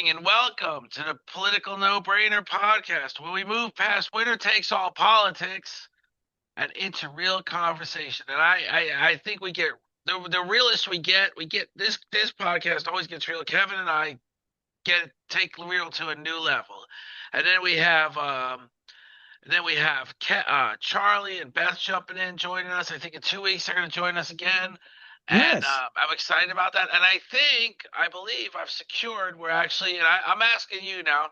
evening and welcome to the Political No-Brainer podcast, where we move past winner takes all politics and into real conversation. And I think we get the realest we get this podcast always gets real. Kevin and I take real to a new level, and then we have Charlie and Beth jumping in, joining us. I think in 2 weeks they're going to join us again. And Yes. I'm excited about that. And I believe I've secured, we're actually, and I'm asking you now,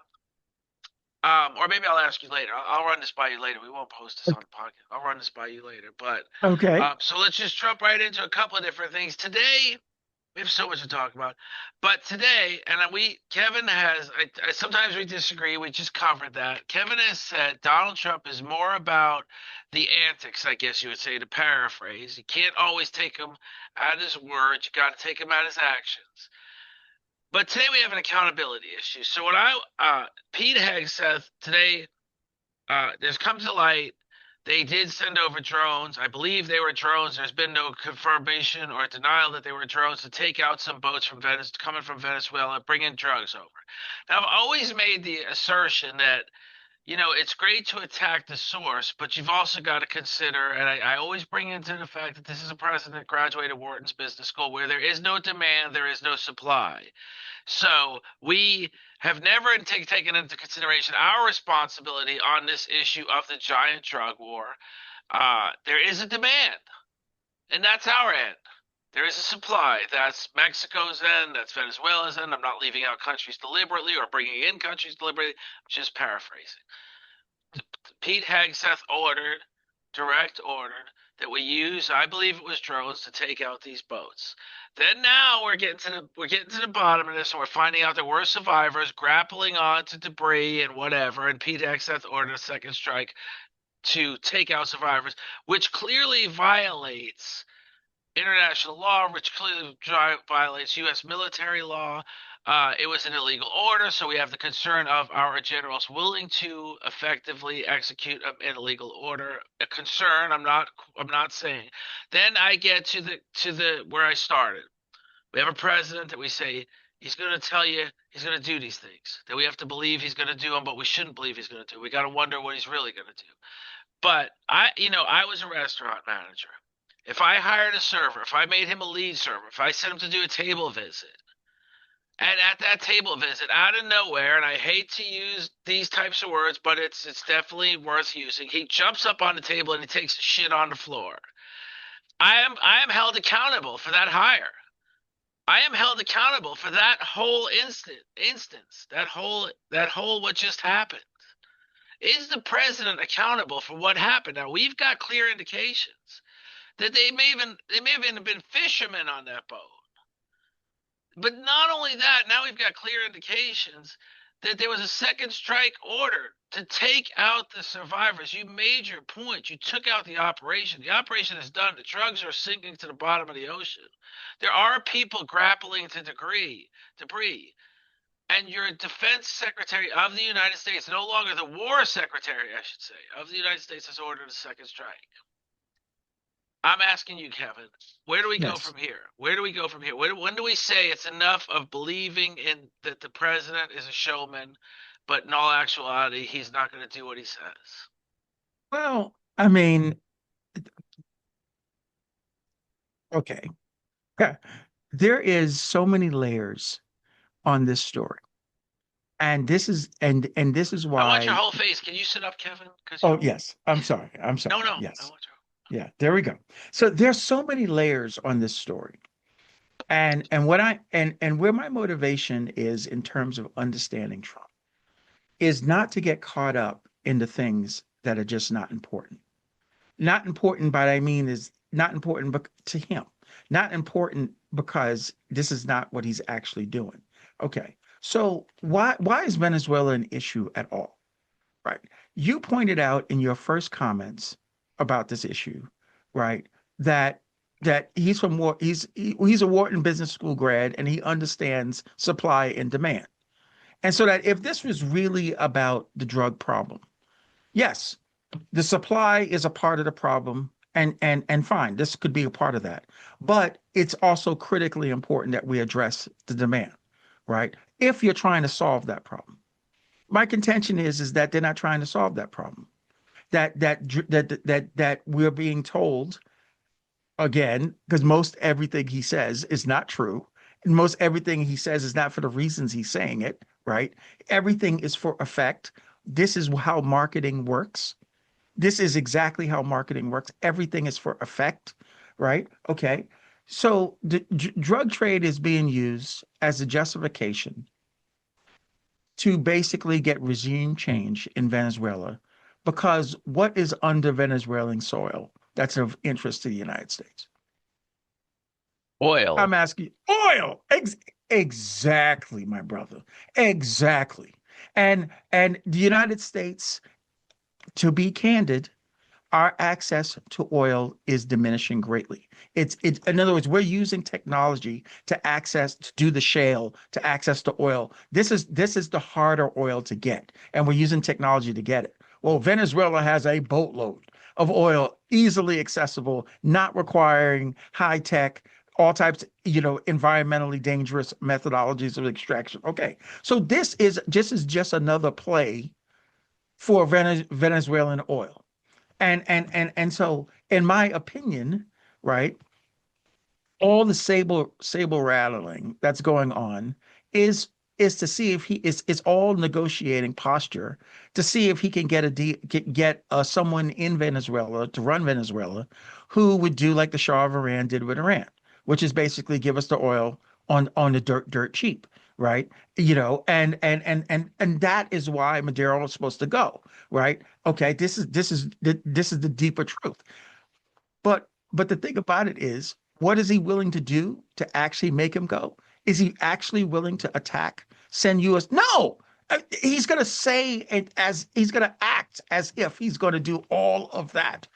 or maybe I'll ask you later. I'll run this by you later. We won't post this on the podcast. I'll run this by you later. But Okay. so let's just jump right into a couple of different things. Today, we have so much to talk about. But today, and Kevin has, sometimes we disagree. We just covered that. Kevin has said Donald Trump is more about the antics, I guess you would say, to paraphrase. You can't always take him at his words. You got to take him at his actions. But today we have an accountability issue. So Pete Hegseth today, there's come to light they did send over drones. I believe they were drones. There's been no confirmation or denial that they were drones to take out some boats from coming from Venezuela, bringing drugs over. Now, I've always made the assertion that, it's great to attack the source, but you've also got to consider, and I always bring into the fact that this is a president that graduated Wharton's Business School, where there is no demand, there is no supply. So we have never taken into consideration our responsibility on this issue of the giant drug war. There is a demand, and that's our end. There is a supply. That's Mexico's end. That's Venezuela's end. I'm not leaving out countries deliberately or bringing in countries deliberately. I'm just paraphrasing. Pete Hegseth direct ordered, that we use, I believe it was drones, to take out these boats. Then now we're getting to the bottom of this, and we're finding out there were survivors grappling onto debris and whatever, and Pete Hegseth ordered a second strike to take out survivors, which clearly violates international law, which clearly violates U.S. military law. It was an illegal order, so we have the concern of our generals willing to effectively execute an illegal order. A concern. I'm not saying. Then I get to the where I started. We have a president that we say he's going to tell you he's going to do these things, that we have to believe he's going to do them, but we shouldn't believe he's going to do. We got to wonder what he's really going to do. But I was a restaurant manager. If I hired a server, if I made him a lead server, if I sent him to do a table visit, and at that table visit, out of nowhere, and I hate to use these types of words, but it's definitely worth using, he jumps up on the table and he takes a shit on the floor. I am held accountable for that hire. I am held accountable for that whole instance, that whole what just happened. Is the president accountable for what happened? Now, we've got clear indications that they may have even been fishermen on that boat. But not only that, now we've got clear indications that there was a second strike order to take out the survivors. You made your point. You took out the operation. The operation is done. The drugs are sinking to the bottom of the ocean. There are people grappling to debris. And your defense secretary of the United States, no longer the war secretary, I should say, of the United States, has ordered a second strike. I'm asking you, Kevin, where do we go from here? Where do we go from here? When do we say it's enough of believing in that the president is a showman, but in all actuality, he's not going to do what he says? Well, I mean, okay. Yeah. There is so many layers on this story. And this is why I want your whole face. Can you sit up, Kevin? Oh, yes. I'm sorry. No. Yes. I want your Yeah, there we go. So there's so many layers on this story. And what I and where my motivation is in terms of understanding Trump is not to get caught up in the things that are just not important. Not important, but I mean is not important to him. Not important because this is not what he's actually doing. Okay. So why is Venezuela an issue at all? Right. You pointed out in your first comments about this issue, right? That he's a Wharton Business School grad and he understands supply and demand. And so that if this was really about the drug problem, yes, the supply is a part of the problem and fine, this could be a part of that. But it's also critically important that we address the demand, right? if you're trying to solve that problem. My contention is that they're not trying to solve that problem. That we're being told again, because most everything he says is not true. And most everything he says is not for the reasons he's saying it, right? Everything is for effect. This is how marketing works. This is exactly how marketing works. Everything is for effect, right? Okay. So the drug trade is being used as a justification to basically get regime change in Venezuela because what is under Venezuelan soil that's of interest to the United States? Oil. I'm asking oil. Exactly, my brother. Exactly. And the United States, to be candid, our access to oil is diminishing greatly. It's in other words, we're using technology to do the shale, to access the oil. This is the harder oil to get, and we're using technology to get it. Well, Venezuela has a boatload of oil easily accessible, not requiring high tech, all types, environmentally dangerous methodologies of extraction. Okay. So this is just another play for Venezuelan oil. And so, in my opinion, right, all the sable rattling that's going on is is to see if he is all negotiating posture to see if he can get someone in Venezuela to run Venezuela who would do like the Shah of Iran did with Iran, which is basically give us the oil on the dirt cheap, right? And that is why Maduro is supposed to go, right? Okay, this is the deeper truth. But the thing about it is, what is he willing to do to actually make him go? Is he actually willing to attack, send US? No. He's going to say it as he's going to act as if he's going to do all of that.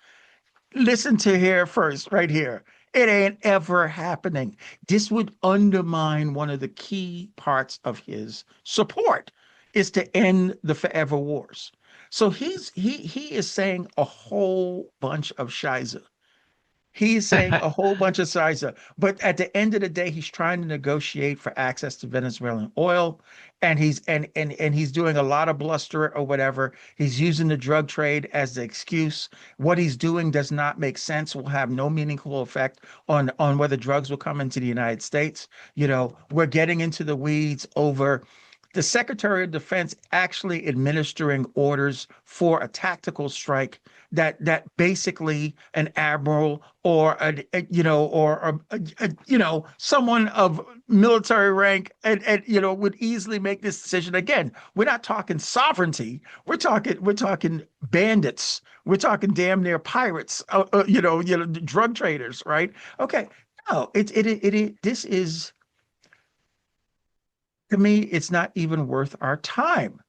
Listen to here first, right here. It ain't ever happening. This would undermine one of the key parts of his support is to end the forever wars. So he is saying a whole bunch of shiza. He's saying a whole bunch of sides, but at the end of the day, he's trying to negotiate for access to Venezuelan oil, and he's doing a lot of bluster or whatever. He's using the drug trade as the excuse. What he's doing does not make sense. Will have no meaningful effect on whether drugs will come into the United States. We're getting into the weeds over the Secretary of Defense actually administering orders for a tactical strike that basically an admiral or someone of military rank and would easily make this decision. Again, we're not talking sovereignty. We're talking bandits. We're talking damn near pirates. Drug traders, right? Okay. No, this is, to me, it's not even worth our time.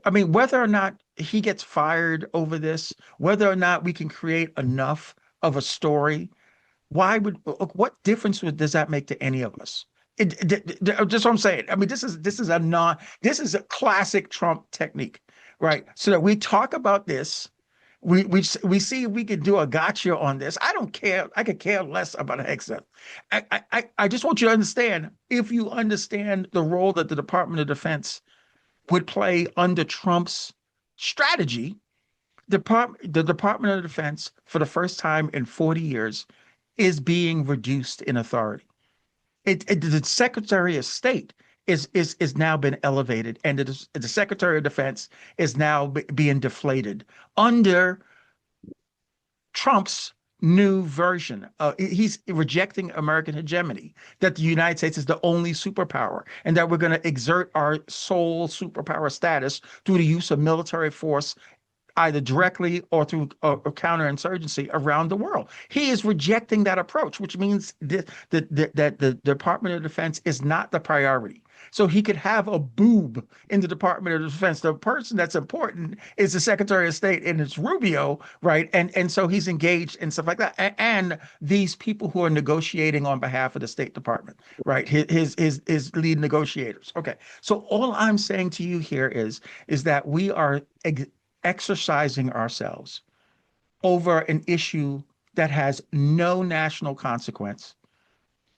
I mean, whether or not he gets fired over this, whether or not we can create enough of a story, what difference does that make to any of us? Just what I'm saying. I mean, this is a classic Trump technique, right? So that we talk about this, we see if we can do a gotcha on this. I don't care. I could care less about an exit. I just want you to understand. If you understand the role that the Department of Defense would play under Trump's strategy, the Department of Defense, for the first time in 40 years, is being reduced in authority. The Secretary of State is now been elevated, and the Secretary of Defense is now being deflated under Trump's new version. He's rejecting American hegemony, that the United States is the only superpower, and that we're going to exert our sole superpower status through the use of military force, either directly or through a counterinsurgency around the world. He is rejecting that approach, which means that the Department of Defense is not the priority. So he could have a boob in the Department of Defense. The person that's important is the Secretary of State, and it's Rubio, right? And so he's engaged in stuff like that. And these people who are negotiating on behalf of the State Department, right? His lead negotiators. Okay. So all I'm saying to you here is that we are exercising ourselves over an issue that has no national consequence,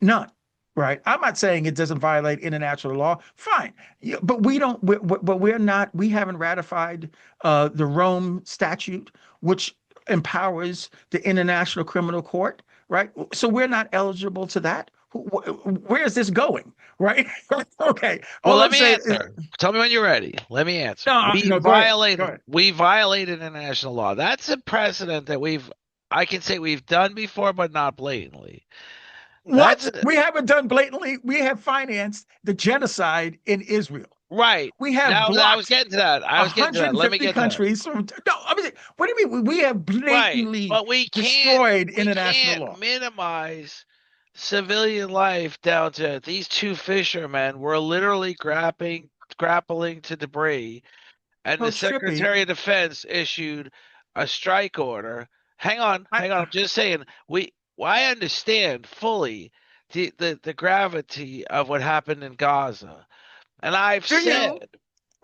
none, right? I'm not saying it doesn't violate international law. Fine. Yeah, but we don't, but we're not, we haven't ratified the Rome Statute, which empowers the International Criminal Court, right? So we're not eligible to that. Where is this going, right? Okay. Well, All let I'm me saying is, answer. Tell me when you're ready. Let me answer. no, We no, go ahead. Go violated ahead. we violated international law. That's a precedent that I can say we've done before, but not blatantly. That's What? We haven't done blatantly. We have financed the genocide in Israel. right. We have Now I was blocked getting to that. I was getting to that. Let me 150 get to that. countries from, no, I mean, what do you mean? We have Right. blatantly But destroyed we international can't law. minimize civilian life down to these two fishermen were literally grappling to debris, and the Coach Trippy, Secretary of Defense issued a strike order. I, Hang on. I'm just saying I understand fully the gravity of what happened in Gaza, and I've do you? said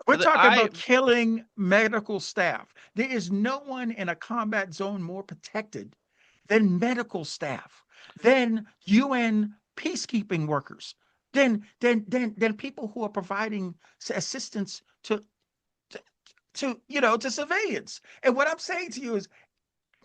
We're that talking about killing medical staff. There is no one in a combat zone more protected than medical staff, than UN peacekeeping workers, than people who are providing assistance to, to civilians. And what I'm saying to you is,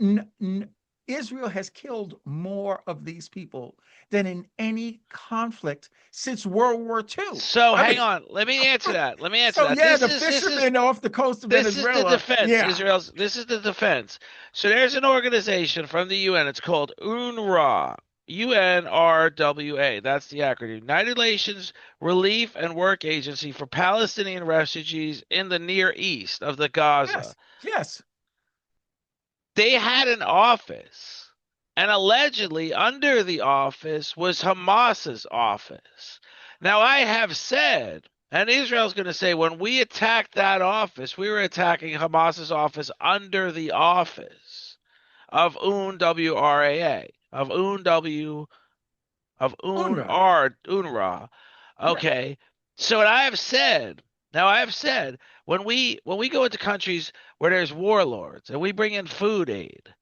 n- n- Israel has killed more of these people than in any conflict since World War II. so. I Hang mean, on. Let me answer that. Let me answer so that. yeah, the fishermen off the coast of This is the Venezuela. defense. Yeah. Israel's. This is the defense. So there's an organization from the UN. It's called UNRWA. UNRWA. That's the acronym. United Nations Relief and Work Agency for Palestinian Refugees in the Near East of the Gaza. Yes. Yes. They had an office, and allegedly under the office was Hamas's office. Now, I have said, and Israel's going to say, when we attacked that office, we were attacking Hamas's office under the office of UNWRA, of UNW, of UNRWA. UNRWA. Yeah. Okay. So what I have said, now I have said, when we go into countries where there's warlords and we bring in food aid,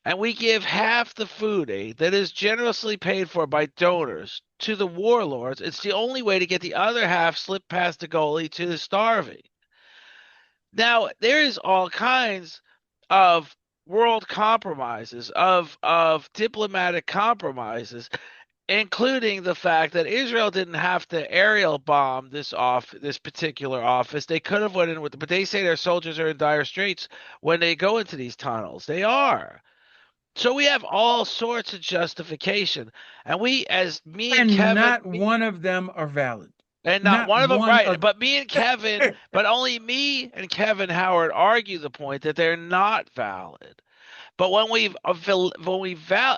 and we give half the food aid that is generously paid for by donors to the warlords, it's the only way to get the other half slipped past the goalie to the starving. Now, there is all kinds of world compromises, of diplomatic compromises, including the fact that Israel didn't have to aerial bomb this particular office. They could have went in with, but they say their soldiers are in dire straits when they go into these tunnels. They are. So we have all sorts of justification, and we, as me and And Kevin, not one of them are valid. and not Not one of them one right, of but me and Kevin, but only me and Kevin Howard argue the point that they're not valid. But when we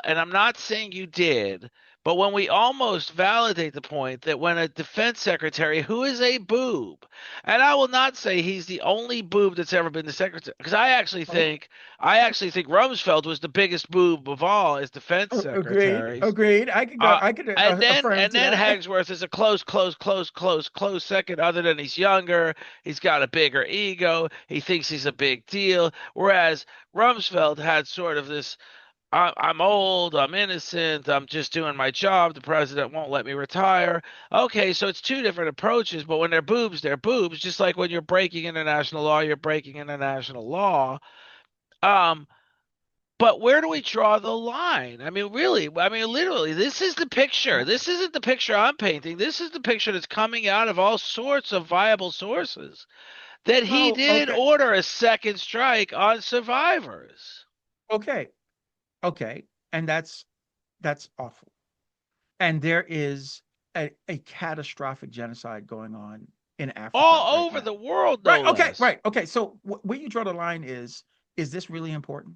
and I'm not saying you did, but when we almost validate the point that when a defense secretary who is a boob, and I will not say he's the only boob that's ever been the secretary, because oh, I actually think Rumsfeld was the biggest boob of all as defense agreed. secretaries. Agreed. I could go, I could affirm And to then that. Hagsworth is a close second. Other than he's younger, he's got a bigger ego. He thinks he's a big deal. Whereas Rumsfeld had sort of this: I'm old, I'm innocent, I'm just doing my job. The president won't let me retire. Okay, so it's two different approaches. But when they're boobs, they're boobs. Just like when you're breaking international law, you're breaking international law. Um, but where do we draw the line? I mean, really, I mean, literally, this is the picture. Oh, This isn't the picture I'm painting. This is the picture that's coming out of all sorts of viable sources that he so did okay. order a second strike on survivors. Okay. Okay. And that's awful. And there is a catastrophic genocide going on in Africa All right over now. the world, no Right. Okay. less. Right. Okay. So where you draw the line is this really important?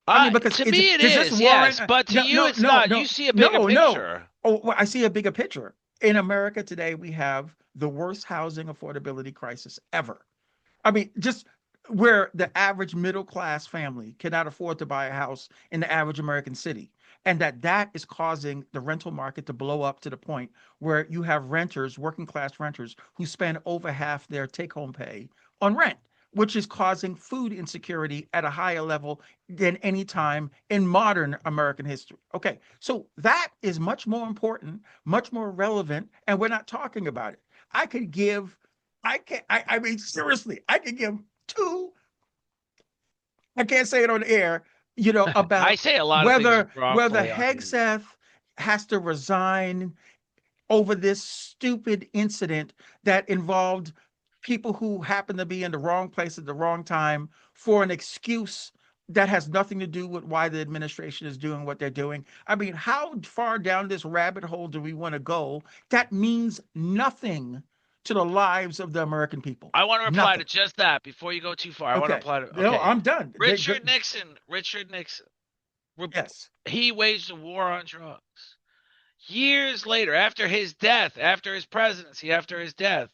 I mean, because To me, it does this is, warrant? yes, but to No, you, no, it's no, not. You no, see a bigger no, no. picture. Oh, well, I see a bigger picture. In America today, we have the worst housing affordability crisis ever. I mean, just where the average middle class family cannot afford to buy a house in the average American city. And that is causing the rental market to blow up to the point where you have renters, working class renters, who spend over half their take home pay on rent. which is causing food insecurity at a higher level than any time in modern American history. Okay, so that is much more important, much more relevant, and we're not talking about it. I could give, I mean, seriously, I could give two, I can't say it on air, I about say a lot of things whether wrongfully on here. Hegseth has to resign over this stupid incident that involved people who happen to be in the wrong place at the wrong time for an excuse that has nothing to do with why the administration is doing what they're doing. I mean, how far down this rabbit hole do we want to go? That means nothing to the lives of the American people. I want to reply to Nothing. just that before you go too far. I want to Okay. reply to No, okay. I'm done. Richard Nixon. Yes. He waged a war on drugs. Years later, after his death, after his presidency, after his death,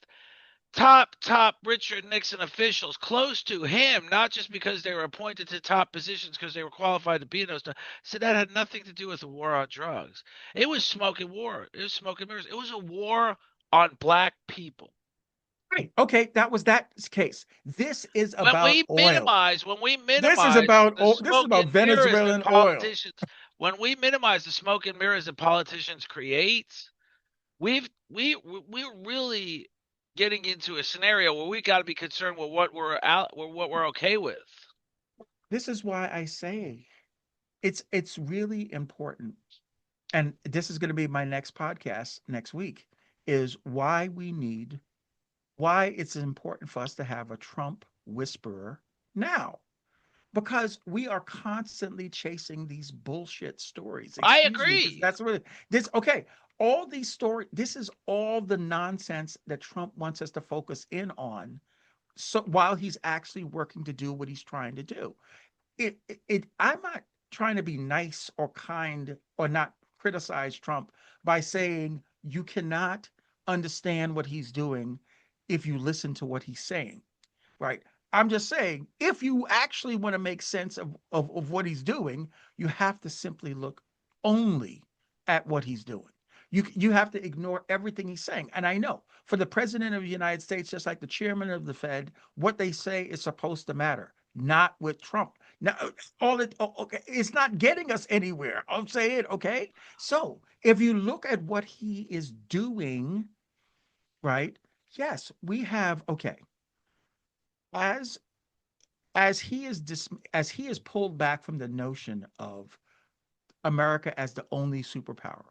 top Richard Nixon officials close to him, not just because they were appointed to top positions because they were qualified to be in those stuff, said that had nothing to do with the war on drugs. It was smoke and war. It was smoke and mirrors. It was a war on black people. Right. Okay. That was that case. This is about oil. When we minimize the This is smoke about and mirrors that Venezuelan oil. politicians, when we minimize the smoke and mirrors that politicians create, we're really getting into a scenario where we got to be concerned with what we're okay with. This is why I say it's really important. And this is going to be my next podcast next week is why it's important for us to have a Trump whisperer now. Because we are constantly chasing these bullshit stories. I Excuse me, because agree. that's what this okay. All these stories, this is all the nonsense that Trump wants us to focus in on. So while he's actually working to do what he's trying to do. I'm not trying to be nice or kind or not criticize Trump by saying you cannot understand what he's doing if you listen to what he's saying, right? I'm just saying, if you actually want to make sense of what he's doing, you have to simply look only at what he's doing. You have to ignore everything he's saying. And I know for the president of the United States, just like the chairman of the Fed, what they say is supposed to matter, not with Trump. Now, okay, it's not getting us anywhere. I'm saying, okay. So if you look at what he is doing, right? Yes, we have, okay, as as he is pulled back from the notion of America as the only superpower,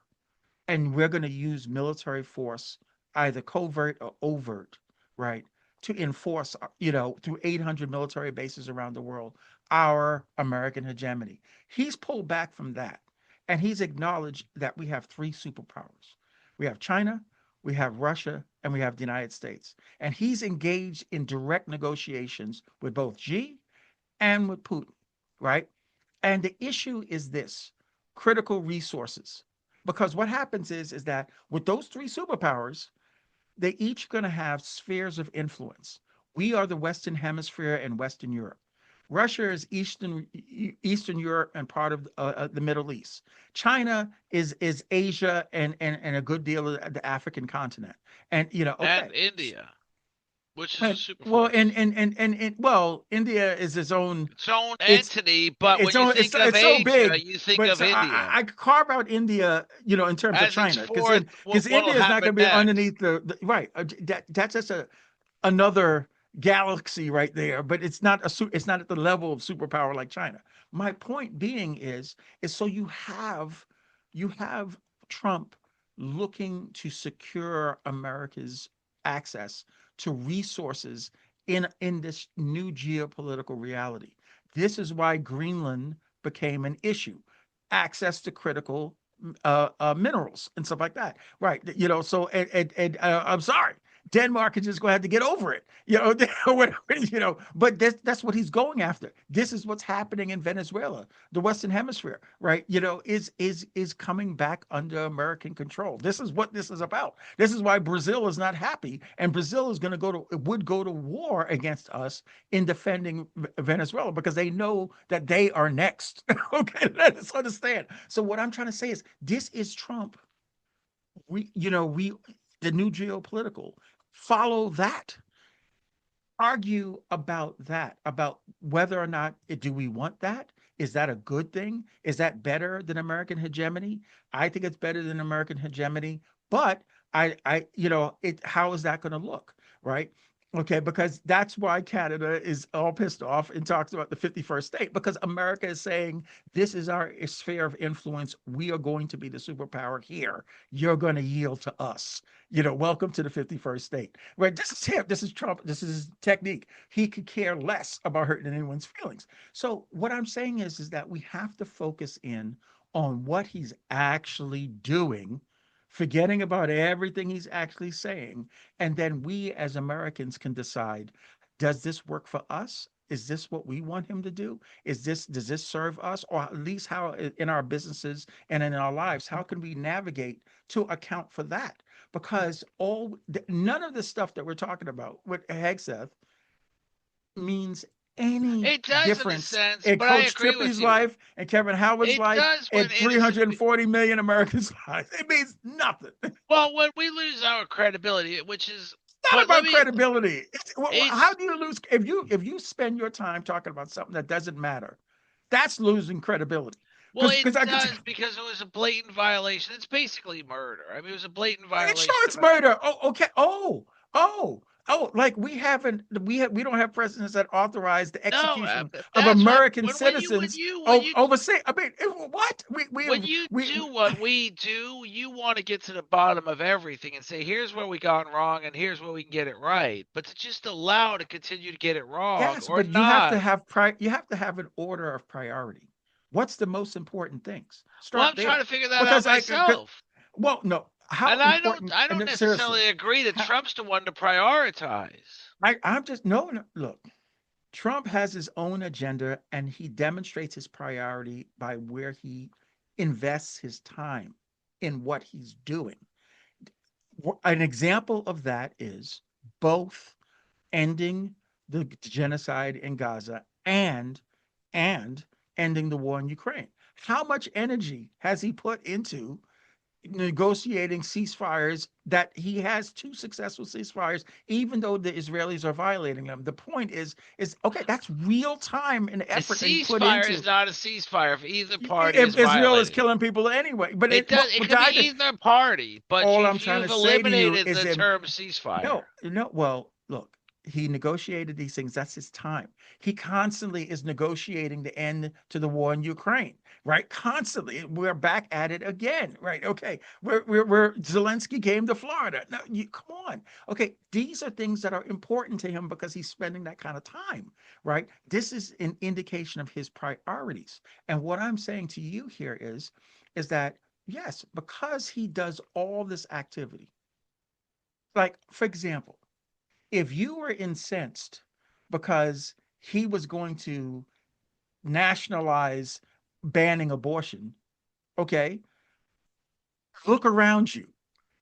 and we're going to use military force, either covert or overt, right, to enforce, through 800 military bases around the world, our American hegemony. He's pulled back from that, and he's acknowledged that we have three superpowers. We have China, we have Russia, and we have the United States. And he's engaged in direct negotiations with both Xi and with Putin, right? And the issue is this: critical resources. Because what happens is that with those three superpowers, they each going to have spheres of influence. We are the Western Hemisphere and Western Europe. Russia is Eastern Europe and part of the Middle East. China is Asia and a good deal of the African continent. And And okay. India, which is a And, well, superforce. well, India is Its own it's entity, but when you it's think of so Asia, big, you think but of so India I could carve out India, in terms of as its China, fourth. because What'll India is not happen going to be next? underneath right. That's just another galaxy right there, but it's not at the level of superpower like China. My point being is so you have Trump looking to secure America's access to resources in this new geopolitical reality. This is why Greenland became an issue. Access to critical minerals and stuff like that. Right. So I'm sorry. Denmark is just going to have to get over it, But that's what he's going after. This is what's happening in Venezuela, the Western Hemisphere, right? Is coming back under American control. This is what this is about. This is why Brazil is not happy, and Brazil is going to would go to war against us in defending Venezuela because they know that they are next. Okay, let's understand. So what I'm trying to say is this is Trump. We the new geopolitical follow that. argue about that, about whether or not do we want that? Is that a good thing? Is that better than American hegemony? I think it's better than American hegemony, but how is that going to look, right? Okay, because that's why Canada is all pissed off and talks about the 51st state, because America is saying this is our sphere of influence. We are going to be the superpower here. You're going to yield to us. Welcome to the 51st state. Right? This is him. This is Trump. This is his technique. He could care less about hurting anyone's feelings. So what I'm saying is that we have to focus in on what he's actually doing, forgetting about everything he's actually saying. And then we as Americans can decide, does this work for us? Is this what we want him to do? Does this serve us? Or at least how in our businesses and in our lives, how can we navigate to account for that? Because none of the stuff that we're talking about with Hegseth means any It does in a difference sense, in but I Coach agree with Trippy's you. life and Kevin Howard's It life does when and innocent. 340 million Americans' lives. It means nothing. It's Well, when we lose our credibility, which is, not but let about me. credibility. How It's do you lose if you spend your time talking about something that doesn't matter? That's losing credibility. well, Because it because I get you. does because it was a blatant violation. It's basically murder. I mean, it was a blatant It's violation sure of it's a. murder. Oh, okay. Like we don't have presidents that authorize the No, execution of that's what American citizens overseas. I mean, what when you do what we do, you want to get to the bottom of everything and say, here's where we got wrong and here's where we can get it right. But to just allow to continue to get it wrong yes, or but not. you have to have an order of priority. What's the most important things? Well, Start I'm trying there. to figure that out Because myself. well, no, how And important I and don't seriously, necessarily agree that how, Trump's the one to prioritize. I'm just no, look. Trump has his own agenda and he demonstrates his priority by where he invests his time in what he's doing. An example of that is both ending the genocide in Gaza and ending the war in Ukraine. How much energy has he put into negotiating ceasefires that he has two successful ceasefires, even though the Israelis are violating them? The point is okay, that's real time and A effort that he put ceasefire is into not a ceasefire if either party is if Israel is violating. killing people anyway. But It does. It but could be either either party, but all I'm if trying to you've say to you eliminated is the that term ceasefire, no. Well, look, he negotiated these things. That's his time. He constantly is negotiating the end to the war in Ukraine, right? Constantly. We're back at it again, right? Okay. We're Zelensky came to Florida. No, come on. Okay. These are things that are important to him because he's spending that kind of time, right? This is an indication of his priorities. And what I'm saying to you here is that yes, because he does all this activity, like for example, if you were incensed because he was going to nationalize banning abortion, okay, look around you.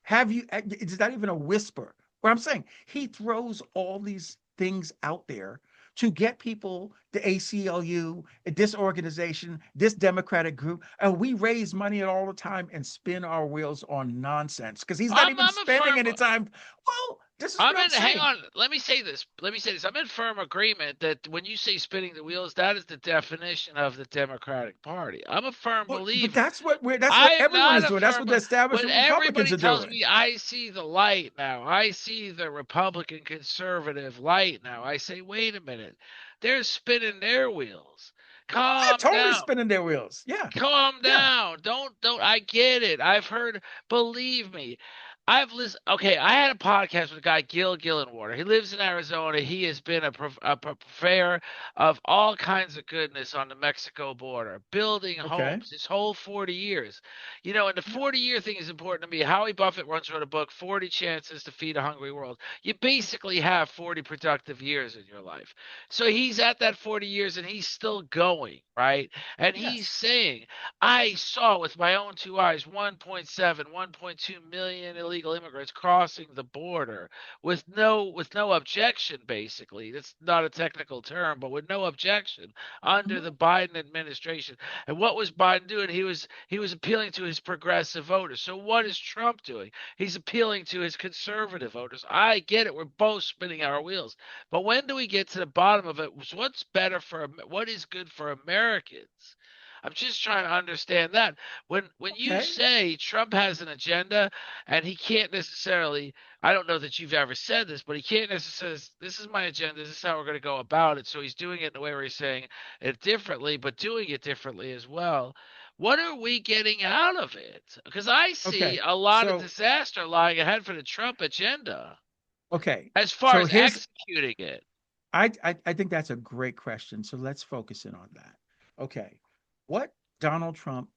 Have you, is that even a whisper? What I'm saying, he throws all these things out there to get people, the ACLU, this organization, this Democratic group, and we raise money all the time and spin our wheels on nonsense because he's not even I'm a spending firm. any time. Well, this is I'm what I'm in. Hang saying. on. Let me say this. I'm in firm agreement that when you say spinning the wheels, that is the definition of the Democratic Party. I'm a firm But believer. that's I what am everyone not is a doing. That's firm. what the When establishment Republicans everybody are tells doing. me I see the light now, I see the Republican conservative light now, I say, wait a minute, they're spinning their wheels. They're Calm totally down. spinning their wheels. Yeah, Calm yeah. down. Don't I get it. I've heard, believe me. I've listened. Okay, I had a podcast with a guy, Gil Gillenwater. He lives in Arizona. He has been a purveyor of all kinds of goodness on the Mexico border, building Okay. homes his whole 40 years. You know, and the 40-year thing is important to me. Howie Buffett once wrote a book, 40 Chances to Feed a Hungry World. You basically have 40 productive years in your life. So he's at that 40 years and he's still going, right? And he's Yes. saying, I saw with my own two eyes 1.7, 1.2 million illegal illegal immigrants crossing the border with no objection, basically. That's not a technical term, but with no objection under Mhm. the Biden administration. And what was Biden doing? He was appealing to his progressive voters. So what is Trump doing? He's appealing to his conservative voters. I get it. We're both spinning our wheels. But when do we get to the bottom of it? What's better what is good for Americans? I'm just trying to understand that. When you Okay. say Trump has an agenda and he can't necessarily, I don't know that you've ever said this, but he can't necessarily, this is my agenda, this is how we're going to go about it. So he's doing it in a way where he's saying it differently, but doing it differently as well. What are we getting out of it? Because I see Okay. a lot of So, disaster lying ahead for the Trump agenda okay. as far So as here's executing it. I think that's a great question. So let's focus in on that. Okay. What Donald Trump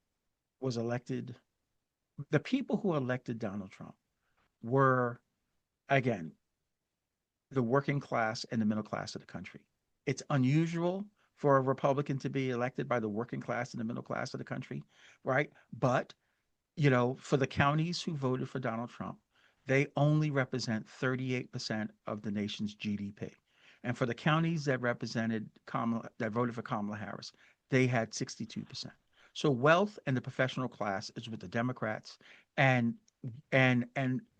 was elected, the people who elected Donald Trump were, again, the working class and the middle class of the country. It's unusual for a Republican to be elected by the working class and the middle class of the country, right? But for the counties who voted for Donald Trump, they only represent 38% of the nation's GDP. And for the counties that voted for Kamala Harris, they had 62%. So wealth and the professional class is with the Democrats, and and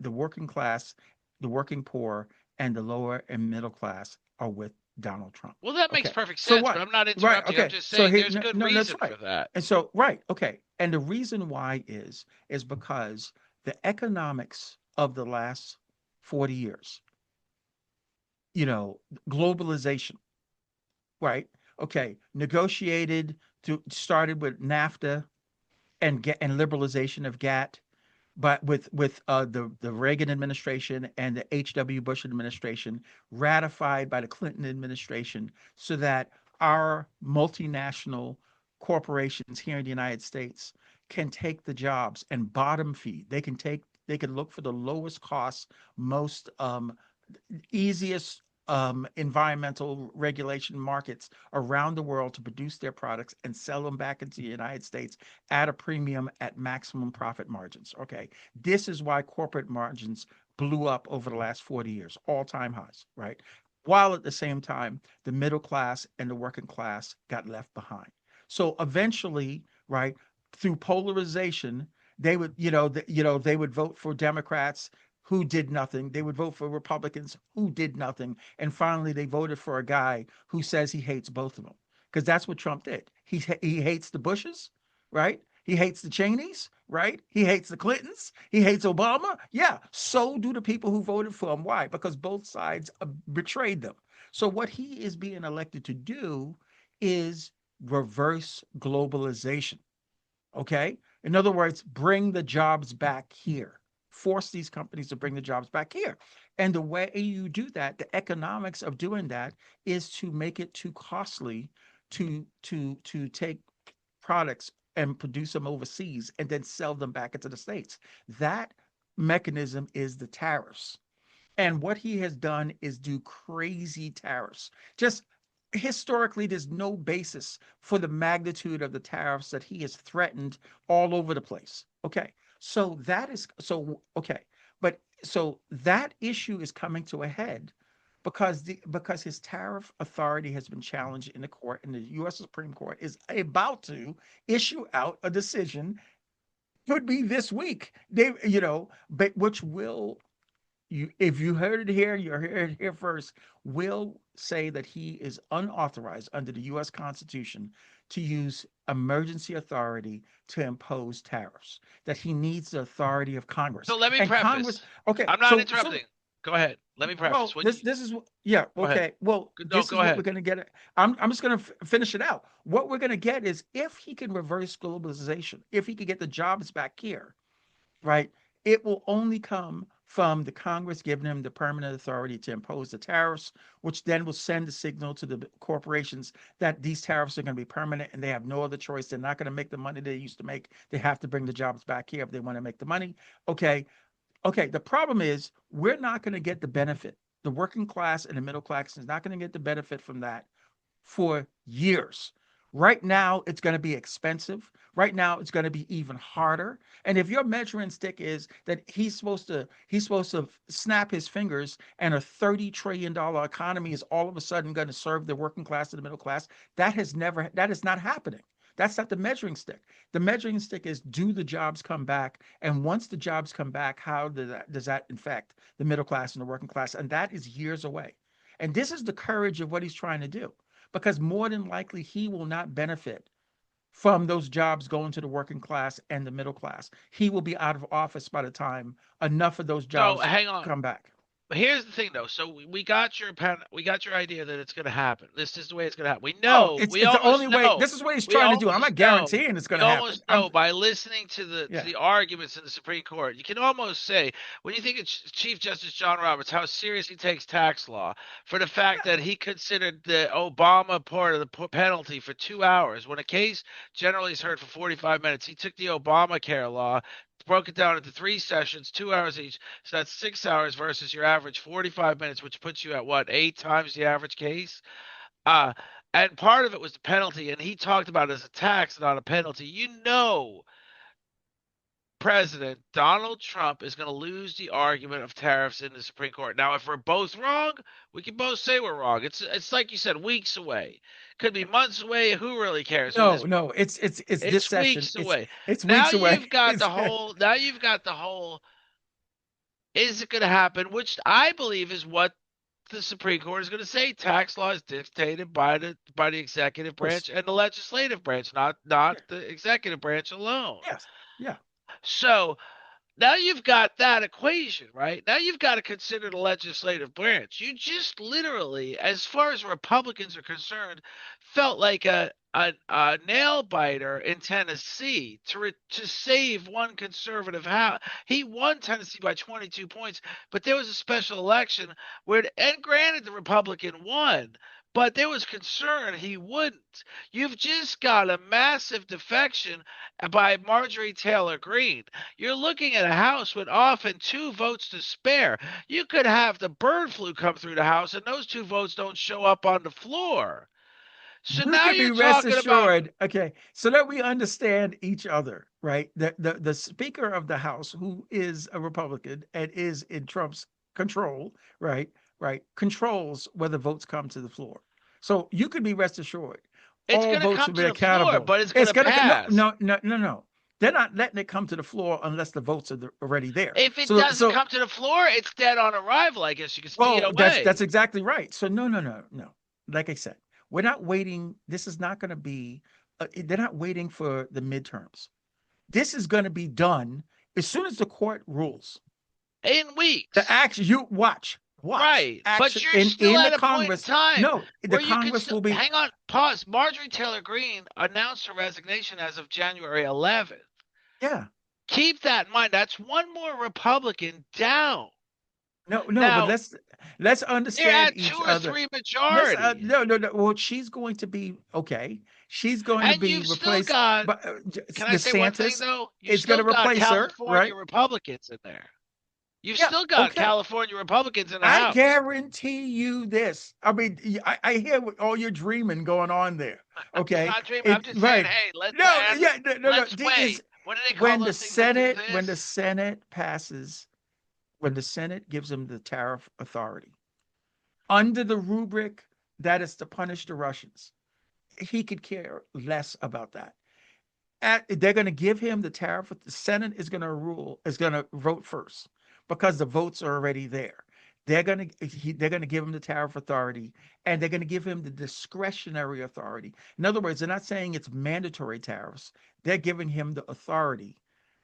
the working class, the working poor, and the lower and middle class are with Donald Trump. Well, that makes Okay. perfect So sense, but what? I'm not Right. interrupting. I'm Okay. just So saying he there's no, good no, that's reason right. for that. And so right. Okay. And the reason why is because the economics of the last 40 years, you know, globalization, right? Okay, negotiated to started with NAFTA and liberalization of GATT, but with the Reagan administration and the H.W. Bush administration, ratified by the Clinton administration, so that our multinational corporations here in the United States can take the jobs and bottom feed. They can look for the lowest cost, most easiest environmental regulation markets around the world to produce their products and sell them back into the United States at a premium at maximum profit margins. Okay. This is why corporate margins blew up over the last 40 years, all time highs, right? While at the same time, the middle class and the working class got left behind. So eventually, right, through polarization, they would, they would vote for Democrats who did nothing. They would vote for Republicans who did nothing. And finally, they voted for a guy who says he hates both of them. Because that's what Trump did. He hates the Bushes, right? He hates the Cheneys, right? He hates the Clintons. He hates Obama. Yeah. So do the people who voted for him. Why? Because both sides betrayed them. So what he is being elected to do is reverse globalization. Okay. In other words, bring the jobs back here, force these companies to bring the jobs back here. And the way you do that, the economics of doing that is to make it too costly to take products and produce them overseas and then sell them back into the States. That mechanism is the tariffs. And what he has done is do crazy tariffs. Just historically, there's no basis for the magnitude of the tariffs that he has threatened all over the place. Okay. So that is so okay. But so that issue is coming to a head because his tariff authority has been challenged in the court, and the US Supreme Court is about to issue out a decision, could be this week. But which will, if you heard it here, you heard it here first, will say that he is unauthorized under the US Constitution to use emergency authority to impose tariffs, that he needs the authority of Congress. So let me And Congress, preface. okay, I'm not so interrupting. Go ahead. Let me preface. well, When you this is yeah, go ahead. okay. Well, No, this go is what we're ahead. going to get. I'm just going to finish it out. What we're going to get is, if he can reverse globalization, if he can get the jobs back here, right? It will only come from the Congress giving him the permanent authority to impose the tariffs, which then will send a signal to the corporations that these tariffs are going to be permanent and they have no other choice. They're not going to make the money they used to make. They have to bring the jobs back here if they want to make the money. Okay. Okay. The problem is, we're not going to get the benefit. The working class and the middle class is not going to get the benefit from that for years. Right now, it's going to be expensive. Right now, it's going to be even harder. And if your measuring stick is that he's supposed to snap his fingers and a $30 trillion economy is all of a sudden going to serve the working class and the middle class, that is not happening. That's not the measuring stick. The measuring stick is, do the jobs come back? And once the jobs come back, how does that infect the middle class and the working class? And that is years away. And this is the courage of what he's trying to do, because more than likely he will not benefit from those jobs going to the working class and the middle class. He will be out of office by the time enough of those So jobs hang on. come back. But here's the thing, though. So we got your we got your idea that it's going to happen. This is the way it's going to happen. We Oh, know. it's We it's the only almost way. know. This is what he's We trying to do. I'm almost not know. guaranteeing it's We going to happen. almost know by listening to Yeah. the arguments in the Supreme Court. You can almost say, when you think of Chief Justice John Roberts, how serious he takes tax law, for the fact that he considered the Obama part of the penalty for 2 hours, when a case generally is heard for 45 minutes. He took the Obamacare law, broke it down into 3 sessions, 2 hours each. So that's 6 hours versus your average 45 minutes, which puts you at what, 8 times the average case? Uh, and part of it was the penalty, and he talked about it as a tax, not a penalty. President Donald Trump is going to lose the argument of tariffs in the Supreme Court. Now, if we're both wrong, we can both say we're wrong. It's like you said, weeks away. Could be months away. Who really cares? Who No, this? no, it's this It's session. weeks It's away. it's Now weeks away. you've got It's the whole. Now you've got the whole. Is it going to happen? Which I believe is what the Supreme Court is going to say. Tax law is dictated by the executive course. branch and the legislative branch, not Yeah. the executive branch alone. Yes. Yeah. So now you've got that equation, right? Now you've got to consider the legislative branch. You just literally, as far as Republicans are concerned, felt like a nail biter in Tennessee to save one conservative house. He won Tennessee by 22 points, but there was a special election where, and granted, the Republican won. But there was concern he wouldn't. You've just got a massive defection by Marjorie Taylor Greene. You're looking at a House with often 2 votes to spare. You could have the bird flu come through the House, and those 2 votes don't show up on the floor. So You now can you're be rest talking about. assured, okay, so that we understand each other, right? The Speaker of the House, who is a Republican and is in Trump's control, right? Right, controls whether votes come to the floor. So you can be rest assured, It's all going to votes come will to be the floor, accountable. but it's going It's to gonna no, pass. no, no, no, no. They're not letting it come to the floor unless the votes are already there. If it So, doesn't so come to the floor, it's dead on arrival. I guess you could well, that's DOA. exactly right. So no, no, no, no. Like I said, we're not waiting. This is not going to be. They're not waiting for the midterms. This is going to be done as soon as the court rules. In The weeks. action. You watch Right. But action you're in still the at a point in Congress. time No, the where you could Congress still will be. hang on, pause. Marjorie Taylor Greene announced her resignation as of January 11th. Yeah. Keep that in mind. That's one more Republican down. No, no. But Now, let's they're understand at two each or other. three Let's majority. no, no, no. Well, she's going to be okay. She's going to And be you've still replaced. got, But can I say one thing DeSantis though? You've is going still to got replace her, California right? Republicans in there. You've Yeah. still got Okay. California Republicans in the I House. guarantee you this. I mean, I hear all your dreaming going on there. I'm Okay, not dreaming. I'm it just saying, right. hey, let's No, yeah, no, no, no. let's weigh. What do they call When the those things that do Senate, when the this? Senate passes, when the Senate gives them the tariff authority under the rubric that is to punish the Russians, he could care less about that. They're going to give him the tariff. The Senate is going to vote first because the votes are already there. They're going to give him the tariff authority, and they're going to give him the discretionary authority. In other words, they're not saying it's mandatory tariffs. They're giving him the authority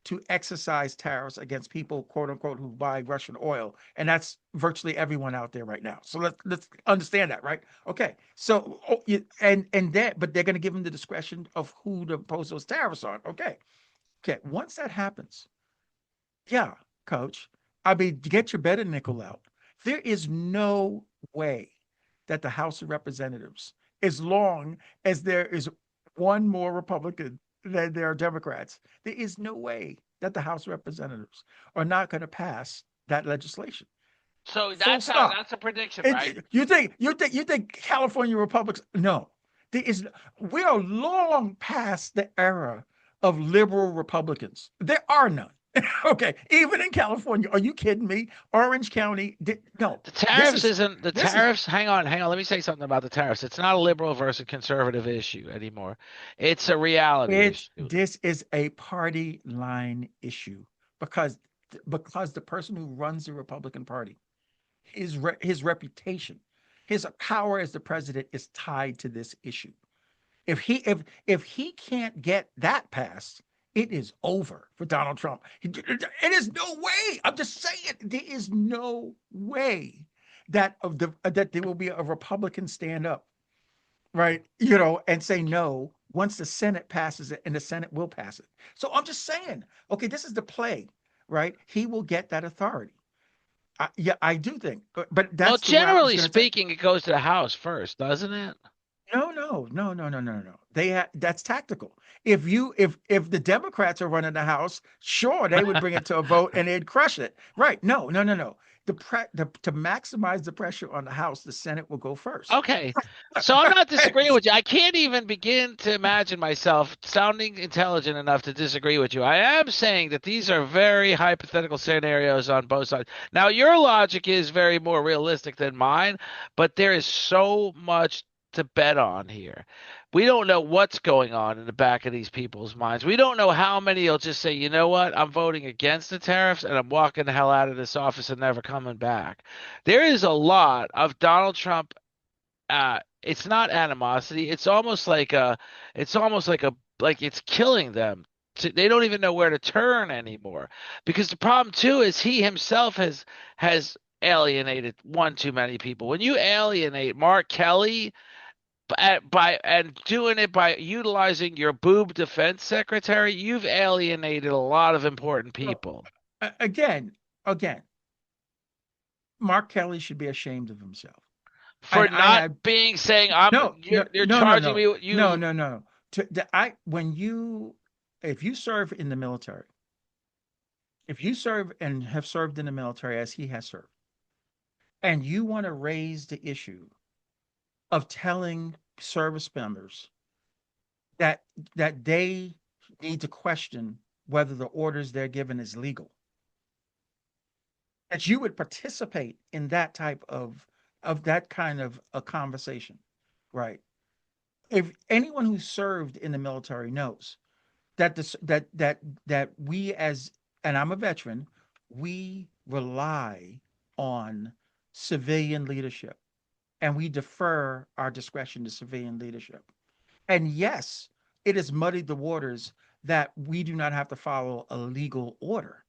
to exercise tariffs against people, quote unquote, who buy Russian oil, and that's virtually everyone out there right now. So let's understand that, right? Okay. So and that, but they're going to give them the discretion of who to impose those tariffs on. Okay. Okay. Once that happens, yeah, Coach. I mean, get your better nickel out. There is no way that the House of Representatives, as long as there is one more Republican than there are Democrats, there is no way that the House of Representatives are not going to pass that legislation. So Full stop. that's a prediction, right? You think California Republicans? No, There is, we are long past the era of liberal Republicans. There are none. Okay, even in California, are you kidding me? Orange County, no. The This tariffs is isn't the this is tariffs. Hang on. Let me say something about the tariffs. It's not a liberal versus conservative issue anymore. It's a reality it's issue. this is a party line issue because the person who runs the Republican Party, his reputation, his power as the president is tied to this issue. If he can't get that passed, it is over for Donald Trump. It is no way. I'm just saying there is no way that there will be a Republican stand up, right? And say no once the Senate passes it, and the Senate will pass it. So I'm just saying, okay, this is the play, right? He will get that authority. Yeah, I do think, but Well, that's the route it's generally going to take. speaking, it goes to the House first, doesn't it? No, no, no, no, no, no, no. That's tactical. If the Democrats are running the House, sure, they would bring it to a vote and they'd crush it. Right. No, no, no, no. To maximize the pressure on the House, the Senate will go first. Okay. So I'm not disagreeing with you. I can't even begin to imagine myself sounding intelligent enough to disagree with you. I am saying that these are very hypothetical scenarios on both sides. Now, your logic is very more realistic than mine, but there is so much to bet on here. We don't know what's going on in the back of these people's minds. We don't know how many will just say, you know what, I'm voting against the tariffs and I'm walking the hell out of this office and never coming back. There is a lot of Donald Trump it's not animosity. It's almost like it's killing them. They don't even know where to turn anymore. Because the problem too is he himself has alienated one too many people. When you alienate Mark Kelly by and doing it by utilizing your boob defense secretary, you've alienated a lot of important Well, people again, again, Mark Kelly should be ashamed of himself. for And I not had being saying I'm no, no, you're no, no, charging no, me with no, you. no, no. I when you if you serve in the military, if you serve and have served in the military as he has served, and you want to raise the issue of telling service members that they need to question whether the orders they're given is legal, that you would participate in that type of that kind of a conversation, right? If anyone who served in the military knows that this that we as and I'm a veteran, we rely on civilian leadership and we defer our discretion to civilian leadership. And yes, it has muddied the waters that we do not have to follow a legal order.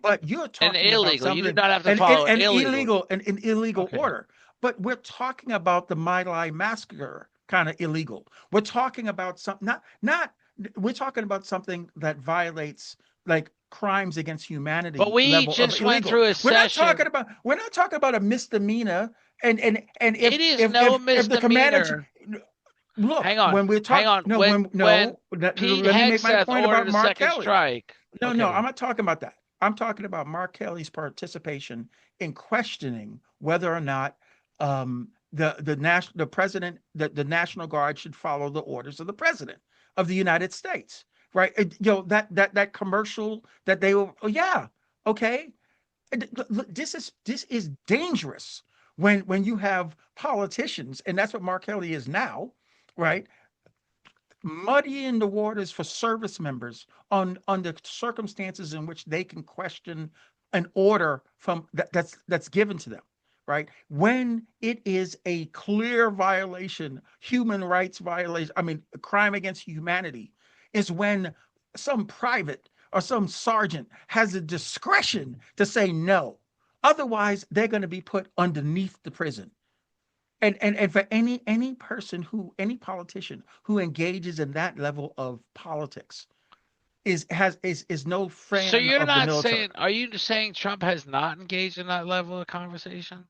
But you're And talking about illegal. You do something not have to follow illegal. an illegal Okay. order. But we're talking about the My Lai massacre kind of illegal. We're talking about something not we're talking about something that violates like crimes against But humanity we level of just went illegal. through a session. We're not talking about a misdemeanor and It is no if the commander misdemeanor. look Hang on. when we're Hang talking on. no When when when no Pete let me make my Hegseth point ordered about a Mark second Kelly. strike. No, no, I'm Okay. not talking about that. I'm talking about Mark Kelly's participation in questioning whether or not the president the National Guard should follow the orders of the president of the United States, right? That commercial that they were. Oh yeah, okay. This is dangerous when you have politicians, and that's what Mark Kelly is now, right? Muddying the waters for service members on the circumstances in which they can question an order that's given to them, right? When it is a clear violation, human rights violation, I mean, a crime against humanity, is when some private or some sergeant has the discretion to say no. Otherwise, they're going to be put underneath the prison. And for any politician who engages in that level of politics is no So fan you're of the not military. saying, are you saying Trump has not engaged in that level of conversation?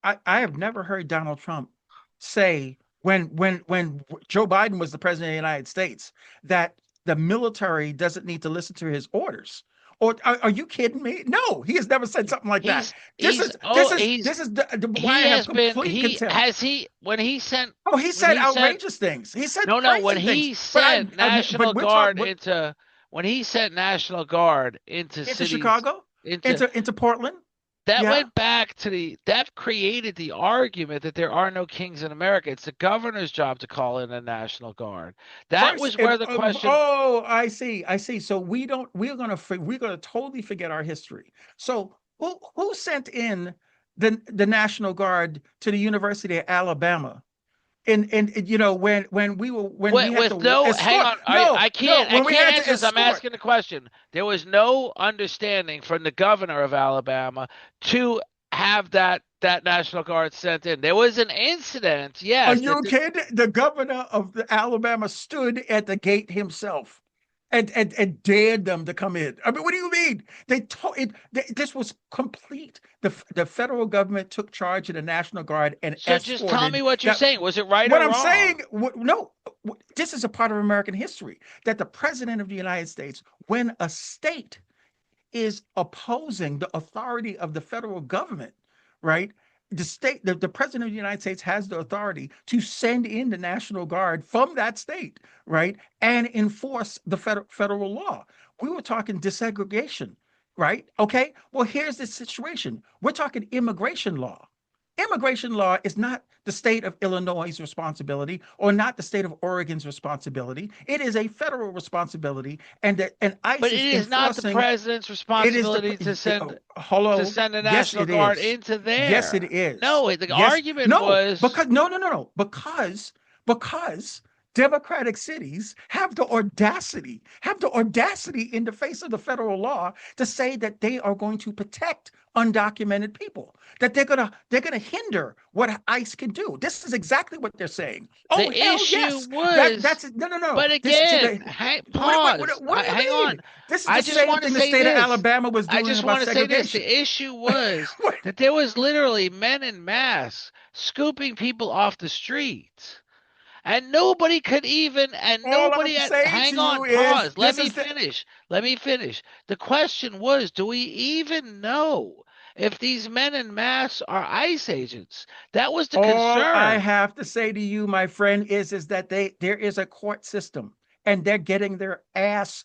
I, I have never heard Donald Trump say when Joe Biden was the president of the United States that the military doesn't need to listen to his orders Or are you kidding me? No, he has never said something like that. He's he's oh he's This is why I he have has been complete he contempt. has he Oh, he when said he sent outrageous things. He said no, when crazy things. he sent But National we're talking Guard into when he sent National Guard into into cities Chicago, into into Portland. that Yeah. went back to that created the argument that there are no kings in America. It's the governor's job to call in the National Guard. That First, was where the question. oh, I see, I see. So we don't. We're gonna totally forget our history. So who sent in the National Guard to the University of Alabama? And when we had With to no, hang escort, on, I no, I when we can't had to answer this. I'm escort. asking the question. There was no understanding from the governor of Alabama to have that National Guard sent in. There was an incident, Are yes, you kidding? The governor of the Alabama stood at the gate himself and dared them to come in. I mean, what do you mean? They told it. This was complete. The federal government took charge of the National Guard and so just tell me escorted what you're that. saying. Was it right or What I'm wrong? saying, no, this is a part of American history that the president of the United States, when a state is opposing the authority of the federal government, right? The president of the United States has the authority to send in the National Guard from that state, right? And enforce the federal law. We were talking desegregation, right? Okay. Well, here's the situation. We're talking immigration law. Immigration law is not the state of Illinois' responsibility or not the state of Oregon's responsibility. It is a federal responsibility, and But ICE it is is not the enforcing. president's It is responsibility to hello. send the Yes, National it Guard is. into Yes, it there. is. No, the Yes, argument no, was because no, because democratic cities have the audacity in the face of the federal law to say that they are going to protect undocumented people, that they're gonna hinder what ICE can do. This is exactly what they're saying. Oh the hell issue yes, was, that's no. but This is again, the pause. what do you Hang mean? on. This is I the just same want to thing the say state of this. Alabama was I doing just about want to say this. segregation. The issue was What? that there was literally men in mass scooping people off the streets. And nobody could even, and All nobody I'm at, saying to hang on, you is pause. Let this me is the finish. Let me finish. The question was, do we even know if these men in mass are ICE agents? That was the all I concern. have to say to you, my friend, is that there is a court system and they're getting their ass.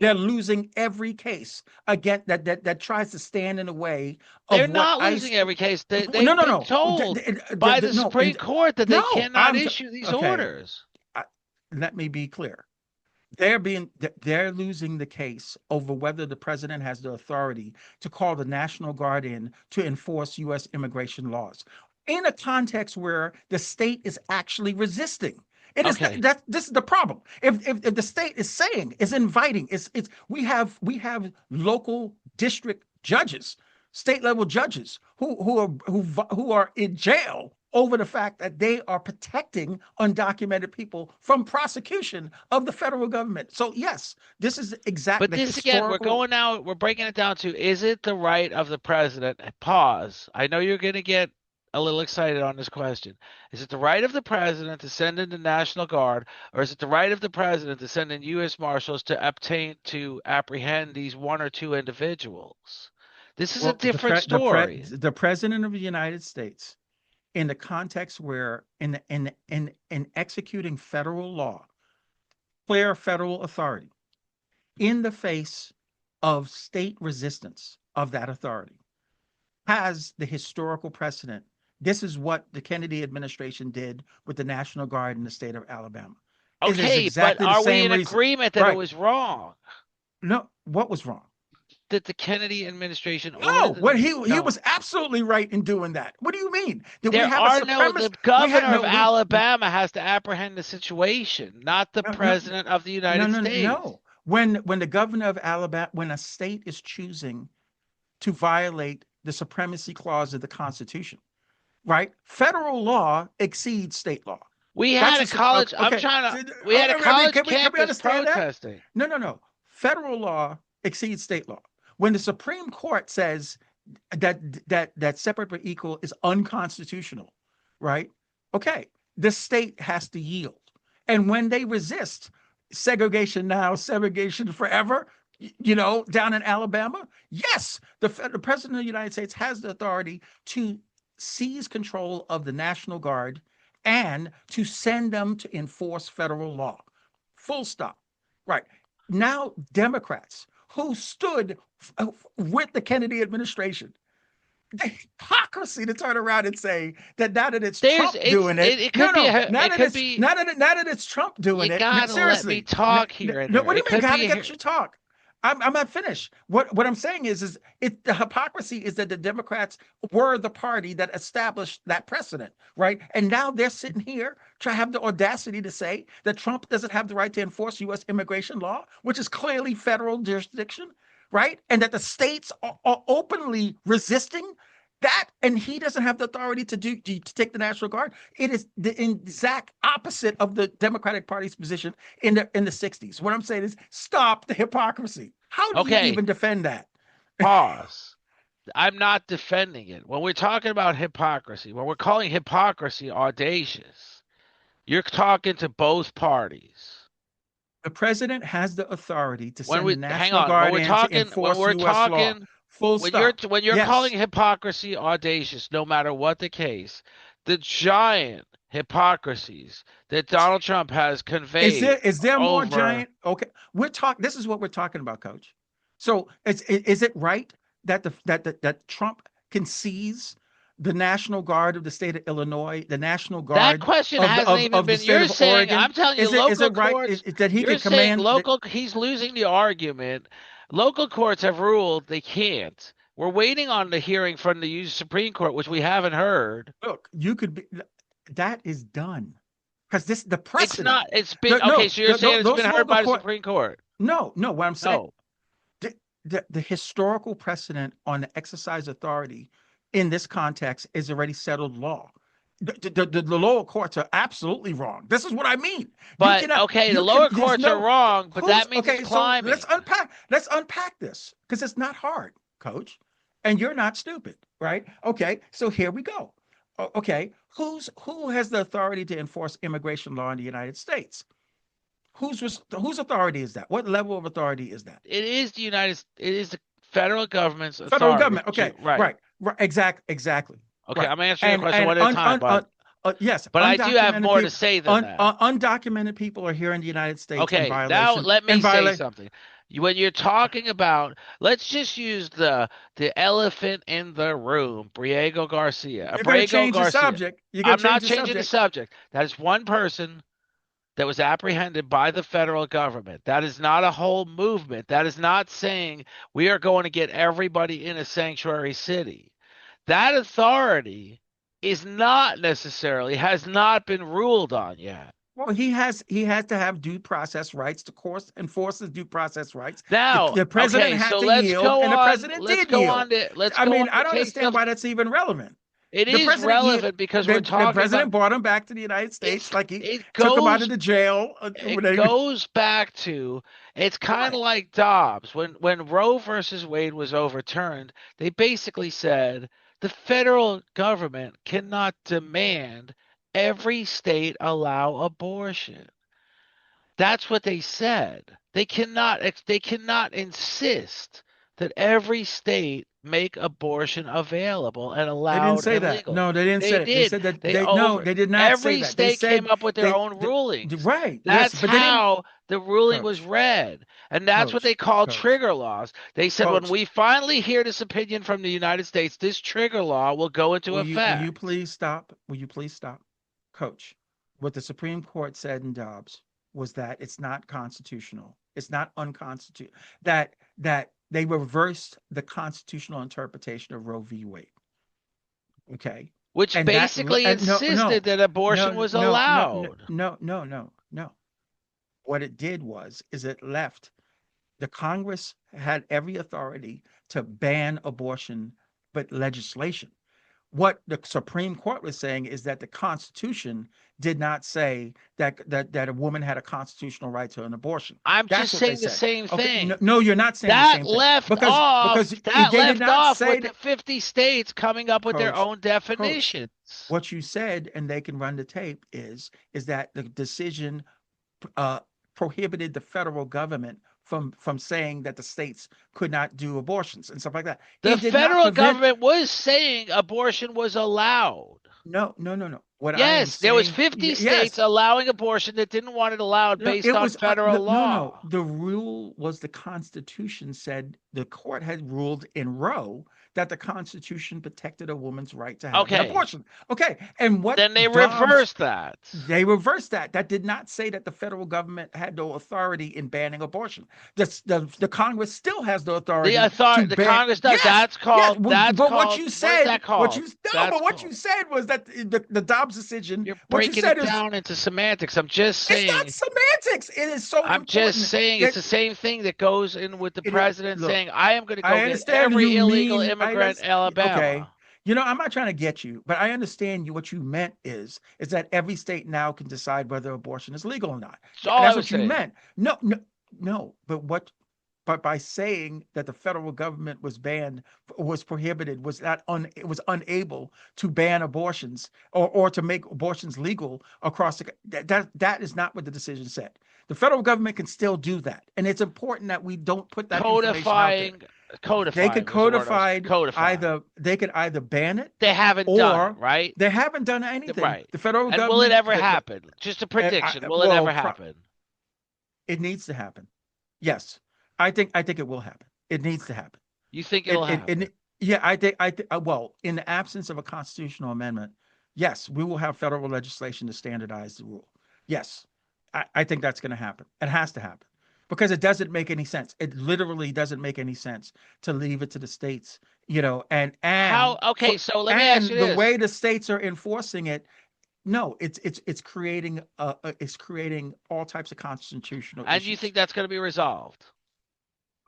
They're losing every case again that tries to stand in the way They're of what not ICE. losing every case. No, They've no, been no, told by the no, Supreme Court that they no. cannot issue these Okay. orders. I, Let me be clear. They're losing the case over whether the president has the authority to call the National Guard in to enforce U.S. immigration laws in a context where the state is actually resisting. It is Okay. this is the problem. If the state is saying, is inviting, it's we have local district judges, state level judges who are in jail over the fact that they are protecting undocumented people from prosecution of the federal government. So yes, this is But exactly the this again, historical. we're breaking it down to, is it the right of the president? Pause. I know you're going to get a little excited on this question. Is it the right of the president to send in the National Guard, or is it the right of the president to send in U.S. Marshals to apprehend these one or two individuals? This is a Well, different story. the president of the United States, in the context where in executing federal law, clear federal authority, in the face of state resistance of that authority, has the historical precedent. This is what the Kennedy administration did with the National Guard in the state of Alabama. It is Okay, but exactly the are we same in reason. agreement that it Right. was wrong? No, what was wrong? That the Kennedy administration No, ordered what them? he No. was absolutely right in doing that. What do you mean? Did we There have a are no, the supremacist? We had governor of no, we Alabama has to apprehend the situation, not the no, no, president of the no, United no, States. no. When the governor of Alabama, when a state is choosing to violate the supremacy clause of the Constitution, right? Federal law exceeds state law. We That's had a college, I'm okay. trying to, So, we had a I mean, college can we campus understand that? protesting. No, no, no. Federal law exceeds state law. When the Supreme Court says that separate but equal is unconstitutional, right? Okay, the state has to yield, and when they resist segregation now, segregation forever, down in Alabama. Yes, the president of the United States has the authority to seize control of the National Guard and to send them to enforce federal law. Full stop. Right. Now, Democrats who stood with the Kennedy administration, the hypocrisy to turn around and say that now that it's Trump doing it, it no, could be no, a, it could be now that it's Trump you doing it, gotta let me seriously, talk here and no, there. what do It you mean, could gotta be get your talk? I'm not finished. What I'm saying is the hypocrisy is that the Democrats were the party that established that precedent, right? And now they're sitting here trying to have the audacity to say that Trump doesn't have the right to enforce U.S. immigration law, which is clearly federal jurisdiction, right? And that the states are openly resisting that, and he doesn't have the authority to take the National Guard. It is the exact opposite of the Democratic Party's position in the 60s. What I'm saying is stop the hypocrisy. How do you okay. even defend that? Pause. I'm not defending it. When we're talking about hypocrisy, when we're calling hypocrisy audacious, you're talking to both parties. The president has the authority to When send the we hang National on, Guard in to enforce U.S. law. Full stop. when you're calling Yes. hypocrisy audacious, no matter what the case, the giant hypocrisies that Donald Trump has conveyed Is there more over giant? Okay, we're talking. This is what we're talking about, Coach. So is it right that that Trump can seize the National Guard of the state of Illinois, the National that Guard question hasn't even of the been state you're of saying Oregon? I'm telling you Is local it right courts that he you're can saying command the? local he's losing the argument. Local courts have ruled they can't. We're waiting on the hearing from the Supreme Court, which we haven't heard. Look, you could be. That is done because this the It's precedent. not. It's been okay. No, So you're saying it's those been heard local by the court. Supreme Court? No, no. What I'm saying, No. the historical precedent on the exercise authority in this context is already settled law. The lower courts are absolutely wrong. This is what I mean. You But cannot, okay, the you can, lower there's courts are no, wrong, but who's, that means it's okay, so climbing. let's unpack this because it's not hard, Coach. And you're not stupid, right? Okay, so here we go. Okay, who has the authority to enforce immigration law in the United States? Whose authority is that? What level of authority is that? It is the United. It is the federal government's Federal authority government. Okay, to right. right, exactly, Okay, right. I'm answering your And question one at a time, yes, but I do have undocumented more to people, say than that. undocumented people are here in the United States in Okay, now violation, let me say violate. something. When you're talking about, let's just use the elephant in the room, Briego Garcia. You're going to Briego change the Garcia. subject. You're going I'm to not change the changing the subject. subject. That is one person that was apprehended by the federal government. That is not a whole movement. That is not saying we are going to get everybody in a sanctuary city. That authority is not necessarily, has not been ruled on yet. Well, he has to have due process rights to course enforce his due process rights. Now, The president okay, had so to yield, and the president did yield. let's I go mean, on I the don't case understand of why that's even relevant. it The is president, relevant because we're the talking about president brought him back to the United it's States, like he it took him out of goes the jail. it goes back to it's kind of Right. like Dobbs when Roe versus Wade was overturned. They basically said the federal government cannot demand every state allow abortion. That's what they said. They cannot insist that every state make abortion available and They didn't allowed say and that. legal. No, they didn't They say it. They did. said that They they no, over they did not say every that. They state came said up with their they, own rulings. right. Yes, That's but they didn't. how the ruling was Coach, read. And that's what coach, they call coach, trigger laws. They said when coach. we finally hear this opinion from the United States, this trigger law will go into Will you effect. please stop? Will you please stop? Coach, what the Supreme Court said in Dobbs was that it's not constitutional. It's not unconstitutional. That they reversed the constitutional interpretation of Roe v. Wade. Okay. Which And that basically and no, insisted no, that abortion no, was no, no, no, allowed. no, no, no, no. What it did was is it left the Congress had every authority to ban abortion, but legislation. What the Supreme Court was saying is that the Constitution did not say that a woman had a constitutional right to an abortion. I'm That's just what they saying the said. same Okay, no, thing. no, you're not saying the same thing because That they did left not off say with the that, 50 states coming up with their Coach. own Coach, definitions. what you said, and they can run the tape, is that the decision uh, prohibited the federal government from saying that the states could not do abortions and stuff like that. The It did not federal prevent. government was saying abortion was allowed. No, no, no, no. What I am Yes, there was saying, 50 states yes, allowing abortion that didn't want it allowed no, based it on was federal no, no. law. The rule was the Constitution said the court had ruled in Roe that the Constitution protected a woman's right to have an Okay, abortion. Okay, and what then they Dobbs reversed that. they reversed that. That did not say that the federal government had no authority in banning abortion. The Congress still has the authority to The ban. Congress does. Yes, yes. But what you What is said, that called? but That's what you called. said was that the Dobbs decision. You're What you breaking said it is down into semantics. I'm just it's not saying semantics. It is so I'm just important saying it's that the same thing that goes in with the it is. president Look, saying, I am going to go I get understand you every illegal mean. immigrant in Okay. Alabama. I'm not trying to get you, but I understand you. What you meant is that every state now can decide whether abortion is legal or not. That's all I That's was what you saying. meant. No, no, no. But by saying that the federal government was banned, was prohibited, it was unable to ban abortions or to make abortions legal across that is not what the decision said. The federal government can still do that, and it's important that we don't put that information out there. They could Codifying was the word I was codified codifying. either they could either ban it They haven't done it, or right? they haven't done anything. Right. The federal And will it government, ever happen? Just a prediction. Will it well, ever happen? it needs to happen. Yes, I think it will happen. It needs to happen. You think it'll It happen? yeah, I think well, in the absence of a constitutional amendment, yes, we will have federal legislation to standardize the rule. Yes, I think that's going to happen. It has to happen because it doesn't make any sense. It literally doesn't make any sense to leave it to the states, How? Okay, so let me ask you and the this. way the states are enforcing it. No, it's creating all types of constitutional And you issues. think that's going to be resolved?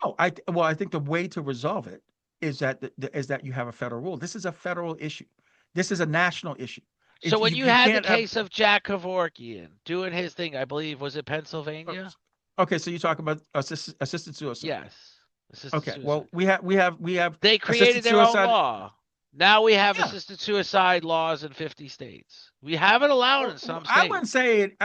Oh, I think the way to resolve it is that you have a federal rule. This is a federal issue. This is a national issue. So when you You had the can't have. case of Jack Kevorkian doing his thing, I believe, was it Pennsylvania? Okay, so you're talking about assisted suicide. Yes. Assisted Okay, well suicide. we have They created assisted their own suicide. law. Now we have Yeah. assisted suicide laws in 50 states. We have it allowed in some I states. wouldn't say in 50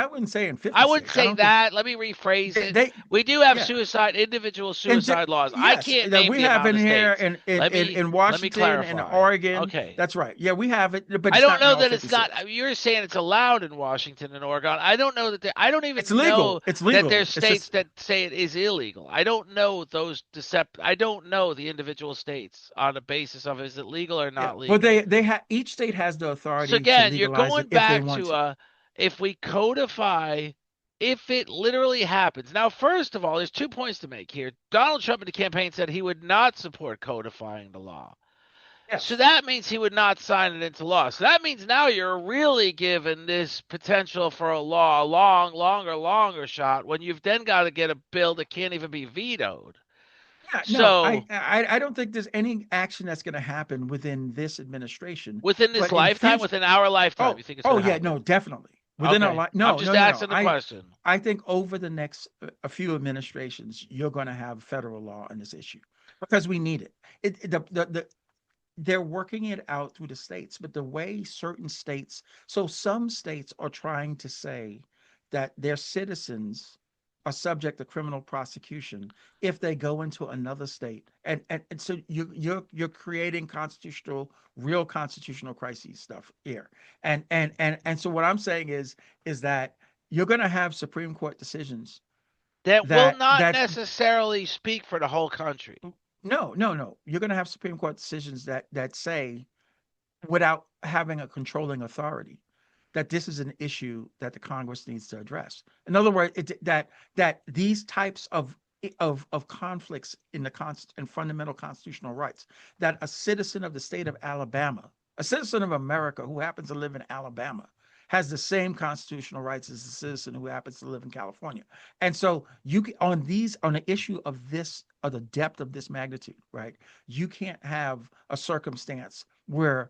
I wouldn't states. I say don't think that. Let me rephrase it. they We do have yeah. individual And suicide laws. I yes, can't that name we the have amount in of here states. in Let me Washington and clarify. Oregon. Okay. That's right. Yeah, we have it, but I it's don't not in know all that 50 it's not. states. You're saying it's allowed in Washington and Oregon. I don't know that. I don't It's even know legal. It's that legal. there's It's states just that say it is illegal. I don't know those I don't know the individual states on the basis of is it legal or yeah. not Well, legal. each state has the So authority to again, you're legalize it going if they back want to to. if we codify if it literally happens. Now, first of all, there's 2 points to make here. Donald Trump in the campaign said he would not support codifying the law. So Yes. that means he would not sign it into law. So that means now you're really given this potential for a law, a longer shot when you've then got to get a bill that can't even be vetoed. Yeah, no, So I don't think there's any action that's going to happen within this administration, within this but in lifetime, future. within our lifetime, Oh, you think it's oh going to yeah, happen? no, definitely within our Okay. life. I'm No, just no, no, no. asking the question. I think over the next a few administrations, you're going to have federal law on this issue because we need it. They're working it out through the states, but the way certain states, so some states are trying to say that their citizens are subject to criminal prosecution if they go into another state, and so you're creating real constitutional crises stuff here, and so what I'm saying is that you're going to have Supreme Court decisions That will that not that necessarily speak for the whole country. no, no, no. You're going to have Supreme Court decisions that say, without having a controlling authority, that this is an issue that the Congress needs to address. In other words, that these types of conflicts in fundamental constitutional rights, that a citizen of the state of Alabama, a citizen of America who happens to live in Alabama, has the same constitutional rights as a citizen who happens to live in California. And so on the issue of the depth of this magnitude, right? You can't have a circumstance where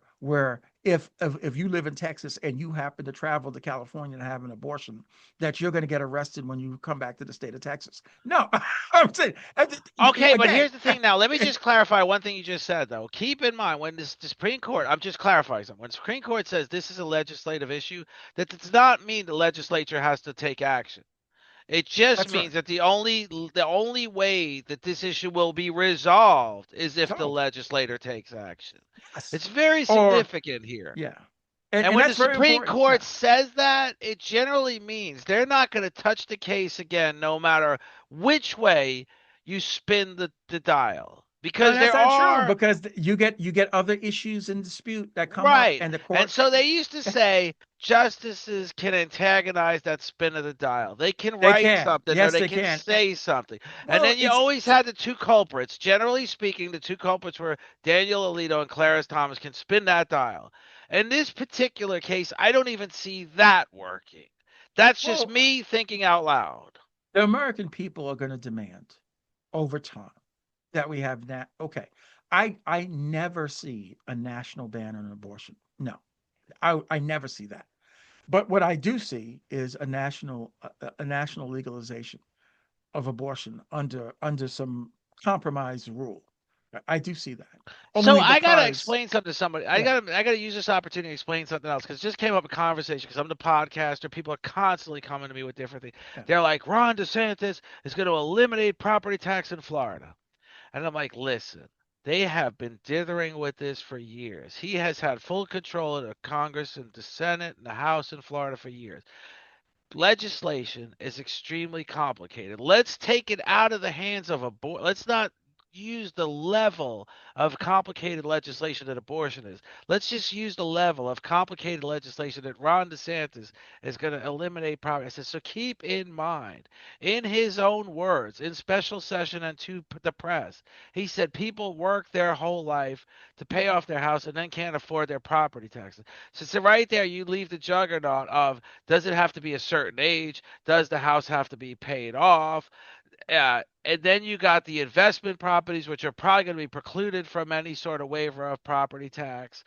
if you live in Texas and you happen to travel to California and have an abortion, that you're going to get arrested when you come back to the state of Texas. No, I'm saying Okay, but again. here's the thing now. Let me just clarify one thing you just said, though. Keep in mind when the Supreme Court, I'm just clarifying something. When the Supreme Court says this is a legislative issue, that does not mean the legislature has to take action. It just That's right. means that the only way that this issue will be resolved is if the Solved. legislator takes action. Yes. It's very Or significant here. yeah. And And when the that's very Supreme important. Court Yeah. says that, it generally means they're not going to touch the case again, no matter which way you spin the dial. No, Because that's there not true are, because you get other issues in dispute that come up, right. and the And court. so they used to say justices can antagonize that spin of the dial. They can They write can. something or Yes, they they can can. say something. And Well, then you always had the two culprits. Generally speaking, the two culprits were Daniel Alito and Clarence Thomas can spin that dial. In this particular case, I don't even see that working. That's just well, me thinking out loud. the American people are going to demand over time that we have that. Okay, I never see a national ban on abortion. No, I never see that. But what I do see is a national legalization of abortion under some compromise rule. I do see that So only I gotta because explain something to somebody. I yeah. gotta use this opportunity to explain something else because it just came up in conversation. Because I'm the podcaster, people are constantly coming to me with different things. Yeah. They're like, Ron DeSantis is going to eliminate property tax in Florida, and I'm like, listen, they have been dithering with this for years. He has had full control of the Congress and the Senate and the House in Florida for years. Legislation is extremely complicated. Let's take it out of the hands of a board. Let's not use the level of complicated legislation that abortion is. Let's just use the level of complicated legislation that Ron DeSantis is going to eliminate poverty. I said, so keep in mind, in his own words, in special session and to the press, he said people work their whole life to pay off their house and then can't afford their property taxes. So right there, you leave the juggernaut of does it have to be a certain age? Does the house have to be paid off? And then you got the investment properties, which are probably going to be precluded from any sort of waiver of property tax.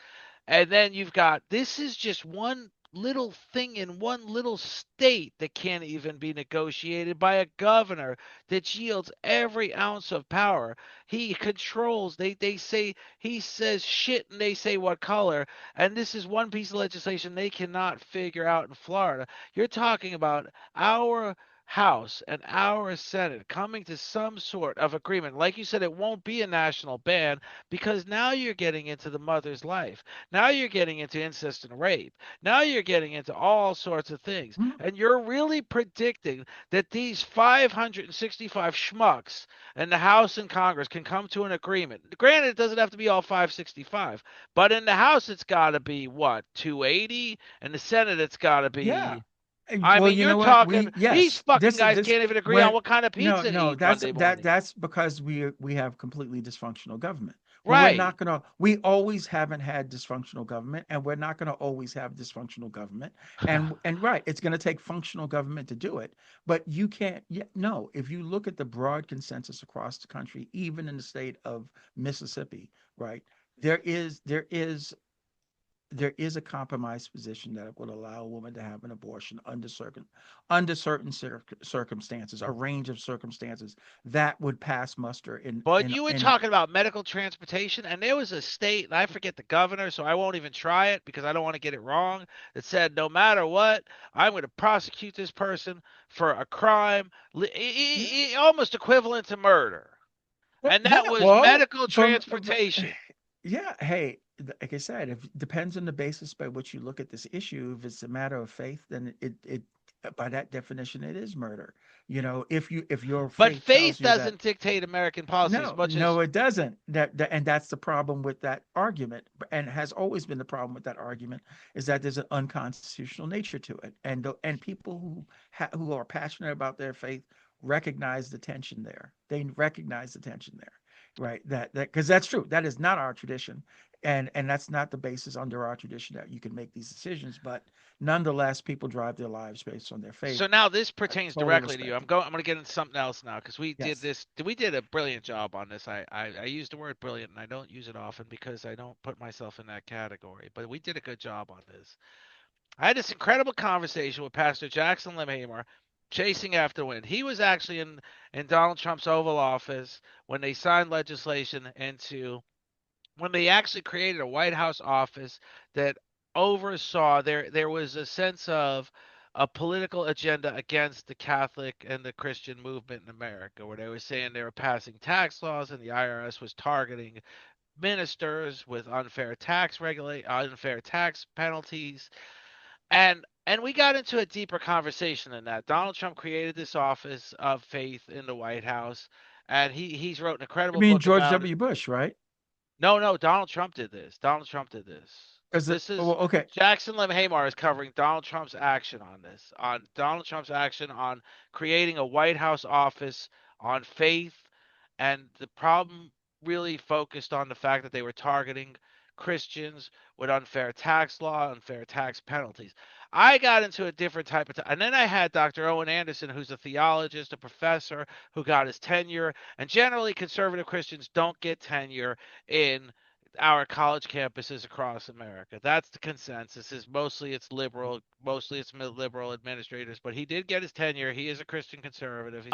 And then you've got this is just one little thing in one little state that can't even be negotiated by a governor that yields every ounce of power. He controls, they say, he says shit and they say what color. And this is one piece of legislation they cannot figure out in Florida. You're talking about our House and our Senate coming to some sort of agreement. Like you said, it won't be a national ban because now you're getting into the mother's life. Now you're getting into incest and rape. Now you're getting into all sorts of things. Mhm. And you're really predicting that these 565 schmucks in the House and Congress can come to an agreement. Granted, it doesn't have to be all 565, but in the House, it's got to be what, 280? In the Senate, it's got to Yeah. be I Well, mean, you you're know what? talking We these yes, fucking this is guys this can't even agree on when what kind of no, pizza to no, eat that's Monday that morning. that's because we have completely dysfunctional government. Well, we're not Right. gonna we always haven't had dysfunctional government, and we're not gonna always have dysfunctional government. And right, it's gonna take functional government to do it. But you can't no, if you look at the broad consensus across the country, even in the state of Mississippi, right, there is a compromise position that would allow a woman to have an abortion under certain circumstances, a range of circumstances that would pass muster in But in you were in talking about medical transportation, and there was a state, and I forget the governor, so I won't even try it because I don't want to get it wrong, that said, no matter what, I'm going to prosecute this person for a crime yeah. almost equivalent to murder. Well, And yeah, that was well, medical from transportation. yeah, hey, like I said, if depends on the basis by which you look at this issue. If it's a matter of faith, then it by that definition it is murder. If your But faith tells faith you that. doesn't dictate American policy as No, much no, as it doesn't. And that's the problem with that argument, and has always been the problem with that argument is that there's an unconstitutional nature to it, and people who are passionate about their faith recognize the tension there. They recognize the tension there, right? That because that's true. That is not our tradition, and that's not the basis under our tradition that you can make these decisions. But nonetheless, people drive their lives based on their so faith. now this I pertains totally directly to you. respect it. I'm going to get into something else now because we did Yes. this. We did a brilliant job on this. I used the word brilliant and I don't use it often because I don't put myself in that category. But we did a good job on this. I had this incredible conversation with Pastor Jackson Limhamer, chasing after wind. He was actually in Donald Trump's Oval Office when they signed legislation into when they actually created a White House office that oversaw there was a sense of a political agenda against the Catholic and the Christian movement in America, where they were saying they were passing tax laws and the IRS was targeting ministers with unfair tax penalties, and we got into a deeper conversation than that. Donald Trump created this office of faith in the White House, and he's wrote an You incredible mean book George about it. W. Bush, right? No, no, Donald Trump did this. Donald Trump did this. Because This well, is okay, Jackson Lim Hamar is covering Donald Trump's action on this, on Donald Trump's action on creating a White House office on faith, and the problem really focused on the fact that they were targeting Christians with unfair tax law, unfair tax penalties. I got into a different type of, and then I had Dr. Owen Anderson, who's a theologist, a professor who got his tenure, and generally conservative Christians don't get tenure in our college campuses across America. That's the consensus. Is mostly it's liberal, mostly it's liberal administrators, but he did get his tenure. He is a Christian conservative.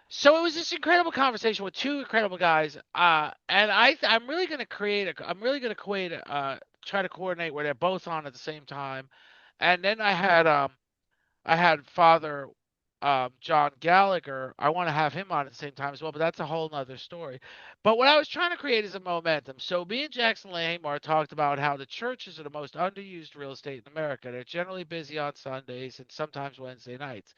So it was this incredible conversation with two incredible guys. And I'm really going to I'm really going to try to coordinate where they're both on at the same time. And then I had Father John Gallagher. I want to have him on at the same time as well, but that's a whole nother story. But what I was trying to create is a momentum. So me and Jackson Lamar talked about how the churches are the most underused real estate in America. They're generally busy on Sundays and sometimes Wednesday nights.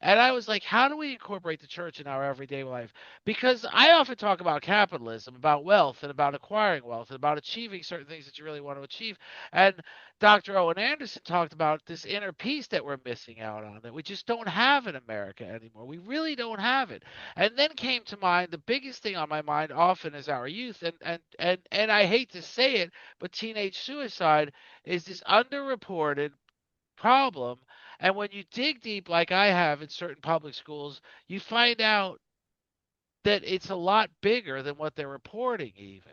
And I was like, how do we incorporate the church in our everyday life? Because I often talk about capitalism, about wealth, and about acquiring wealth, and about achieving certain things that you really want to achieve. And Dr. Owen Anderson talked about this inner peace that we're missing out on, that we just don't have in America anymore. We really don't have it. And then came to mind the biggest thing on my mind often is our youth. And I hate to say it, but teenage suicide is this underreported problem. And when you dig deep, like I have in certain public schools, you find out that it's a lot bigger than what they're reporting, even.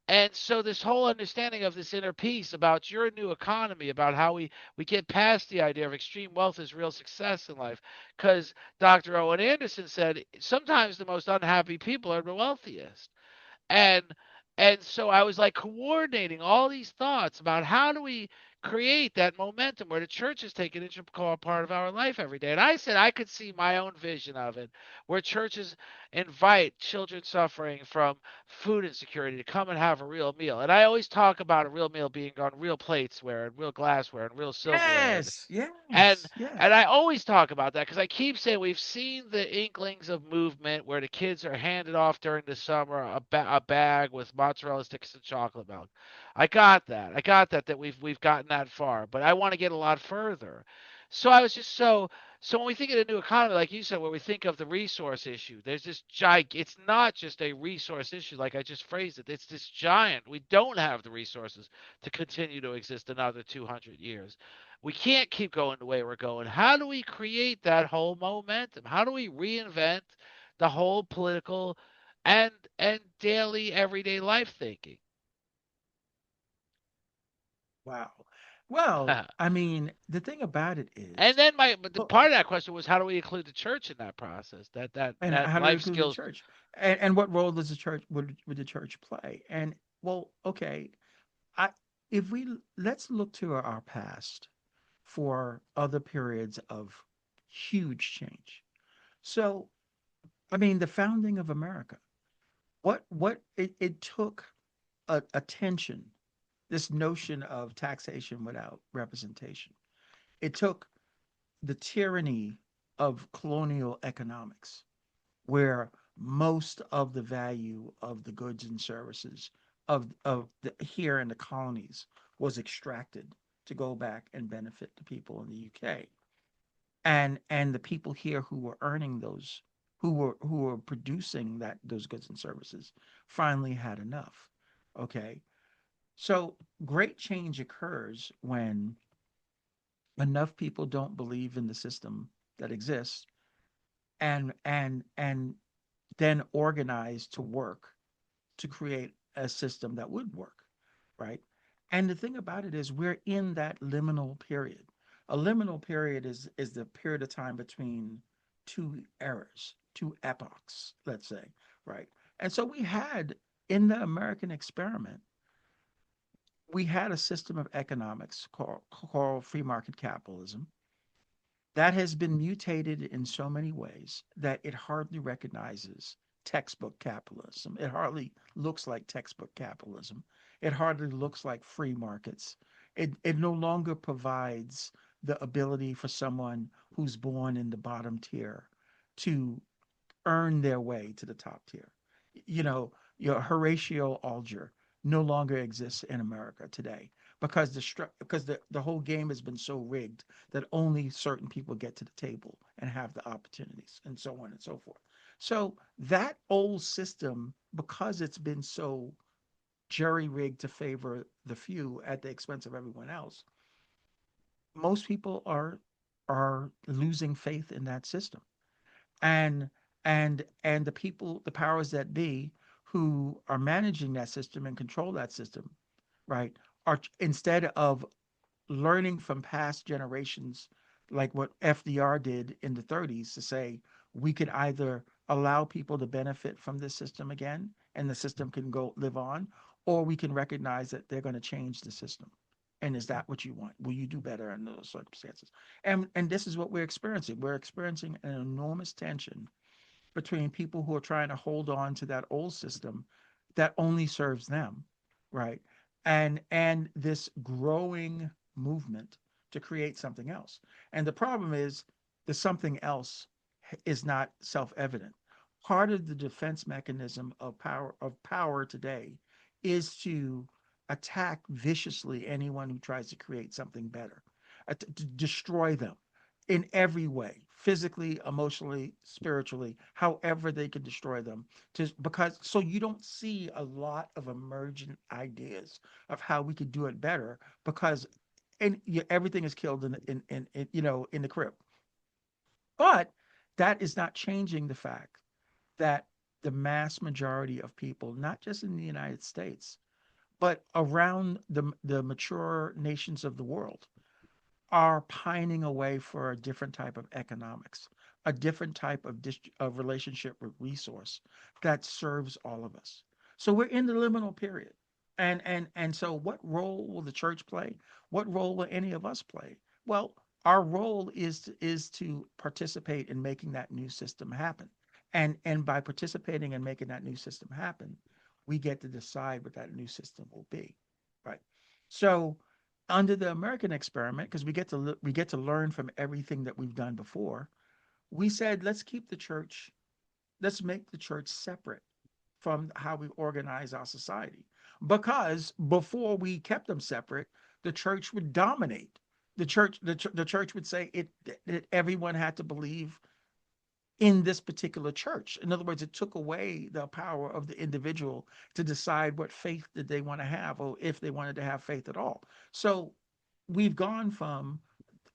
And so, this whole understanding of this inner peace about your new economy, about how we get past the idea of extreme wealth as real success in life. Because Dr. Owen Anderson said sometimes the most unhappy people are the wealthiest. And so I was like coordinating all these thoughts about how do we create that momentum where the church is taking an integral part of our life every day. And I said I could see my own vision of it, where churches invite children suffering from food insecurity to come and have a real meal. And I always talk about a real meal being on real platesware and real glassware and real silverware. yes, And yes, and yes. I always talk about that because I keep saying we've seen the inklings of movement where the kids are handed off during the summer a bag with mozzarella sticks and chocolate milk. I got that. I got that we've gotten that far, but I want to get a lot further. So I was just so when we think of the new economy, like you said, where we think of the resource issue, there's this giant. It's not just a resource issue, like I just phrased it. It's this giant. We don't have the resources to continue to exist another 200 years. We can't keep going the way we're going. How do we create that whole momentum? How do we reinvent the whole political and daily everyday life thinking? Wow. Well, And I mean, the thing about it is, then but the well, part of that question was how do we include the church in that process? and That how do we life include the skills. church? And what role does the church would the church play? And well, okay, I if we let's look to our past for other periods of huge change. So, I mean, the founding of America. What it took a tension, this notion of taxation without representation. It took the tyranny of colonial economics, where most of the value of the goods and services of the, here in the colonies was extracted to go back and benefit the people in the UK, and the people here who were earning those, who were producing those goods and services, finally had enough. Okay, so great change occurs when enough people don't believe in the system that exists, and then organize to work to create a system that would work, right? And the thing about it is we're in that liminal period. A liminal period is the period of time between two eras, two epochs, let's say, right? And so we had in the American experiment, we had a system of economics called free market capitalism, that has been mutated in so many ways that it hardly recognizes textbook capitalism. It hardly looks like textbook capitalism. It hardly looks like free markets. It no longer provides the ability for someone who's born in the bottom tier to earn their way to the top tier. You know, your Horatio Alger no longer exists in America today because the whole game has been so rigged that only certain people get to the table and have the opportunities and so on and so forth. So that old system, because it's been so jerry rigged to favor the few at the expense of everyone else, most people are losing faith in that system. And the people, the powers that be, who are managing that system and control that system, right, are, instead of learning from past generations, like what FDR did in the 30s, to say we could either allow people to benefit from this system again and the system can go live on, or we can recognize that they're going to change the system. And is that what you want? Will you do better in those circumstances? And this is what we're experiencing. We're experiencing an enormous tension between people who are trying to hold on to that old system that only serves them, right? And this growing movement to create something else. And the problem is the something else is not self-evident. Part of the defense mechanism of power today is to attack viciously anyone who tries to create something better, to destroy them in every way, physically, emotionally, spiritually, however they can destroy them. Because so you don't see a lot of emergent ideas of how we could do it better because everything is killed in the crib. But that is not changing the fact that the mass majority of people, not just in the United States, but around the mature nations of the world, are pining away for a different type of economics, a different type of relationship with resource that serves all of us. So we're in the liminal period. And so what role will the church play? What role will any of us play? Well, our role is to participate in making that new system happen. And by participating in making that new system happen, we get to decide what that new system will be. Right. So under the American experiment, because we get to learn from everything that we've done before, we said let's make the church separate from how we organize our society. Because before we kept them separate, the church would dominate. The church would say that everyone had to believe in this particular church. In other words, it took away the power of the individual to decide what faith did they want to have or if they wanted to have faith at all. So we've gone from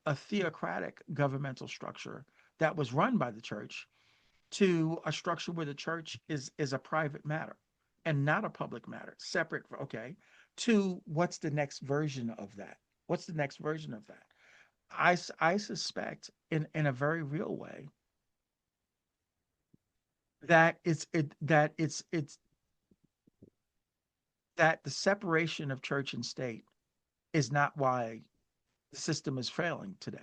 a theocratic governmental structure that was run by the church to a structure where the church is a private matter and not a public matter, separate. Okay, to what's the next version of that? What's the next version of that? I suspect in a very real way that it's that the separation of church and state is not why the system is failing today.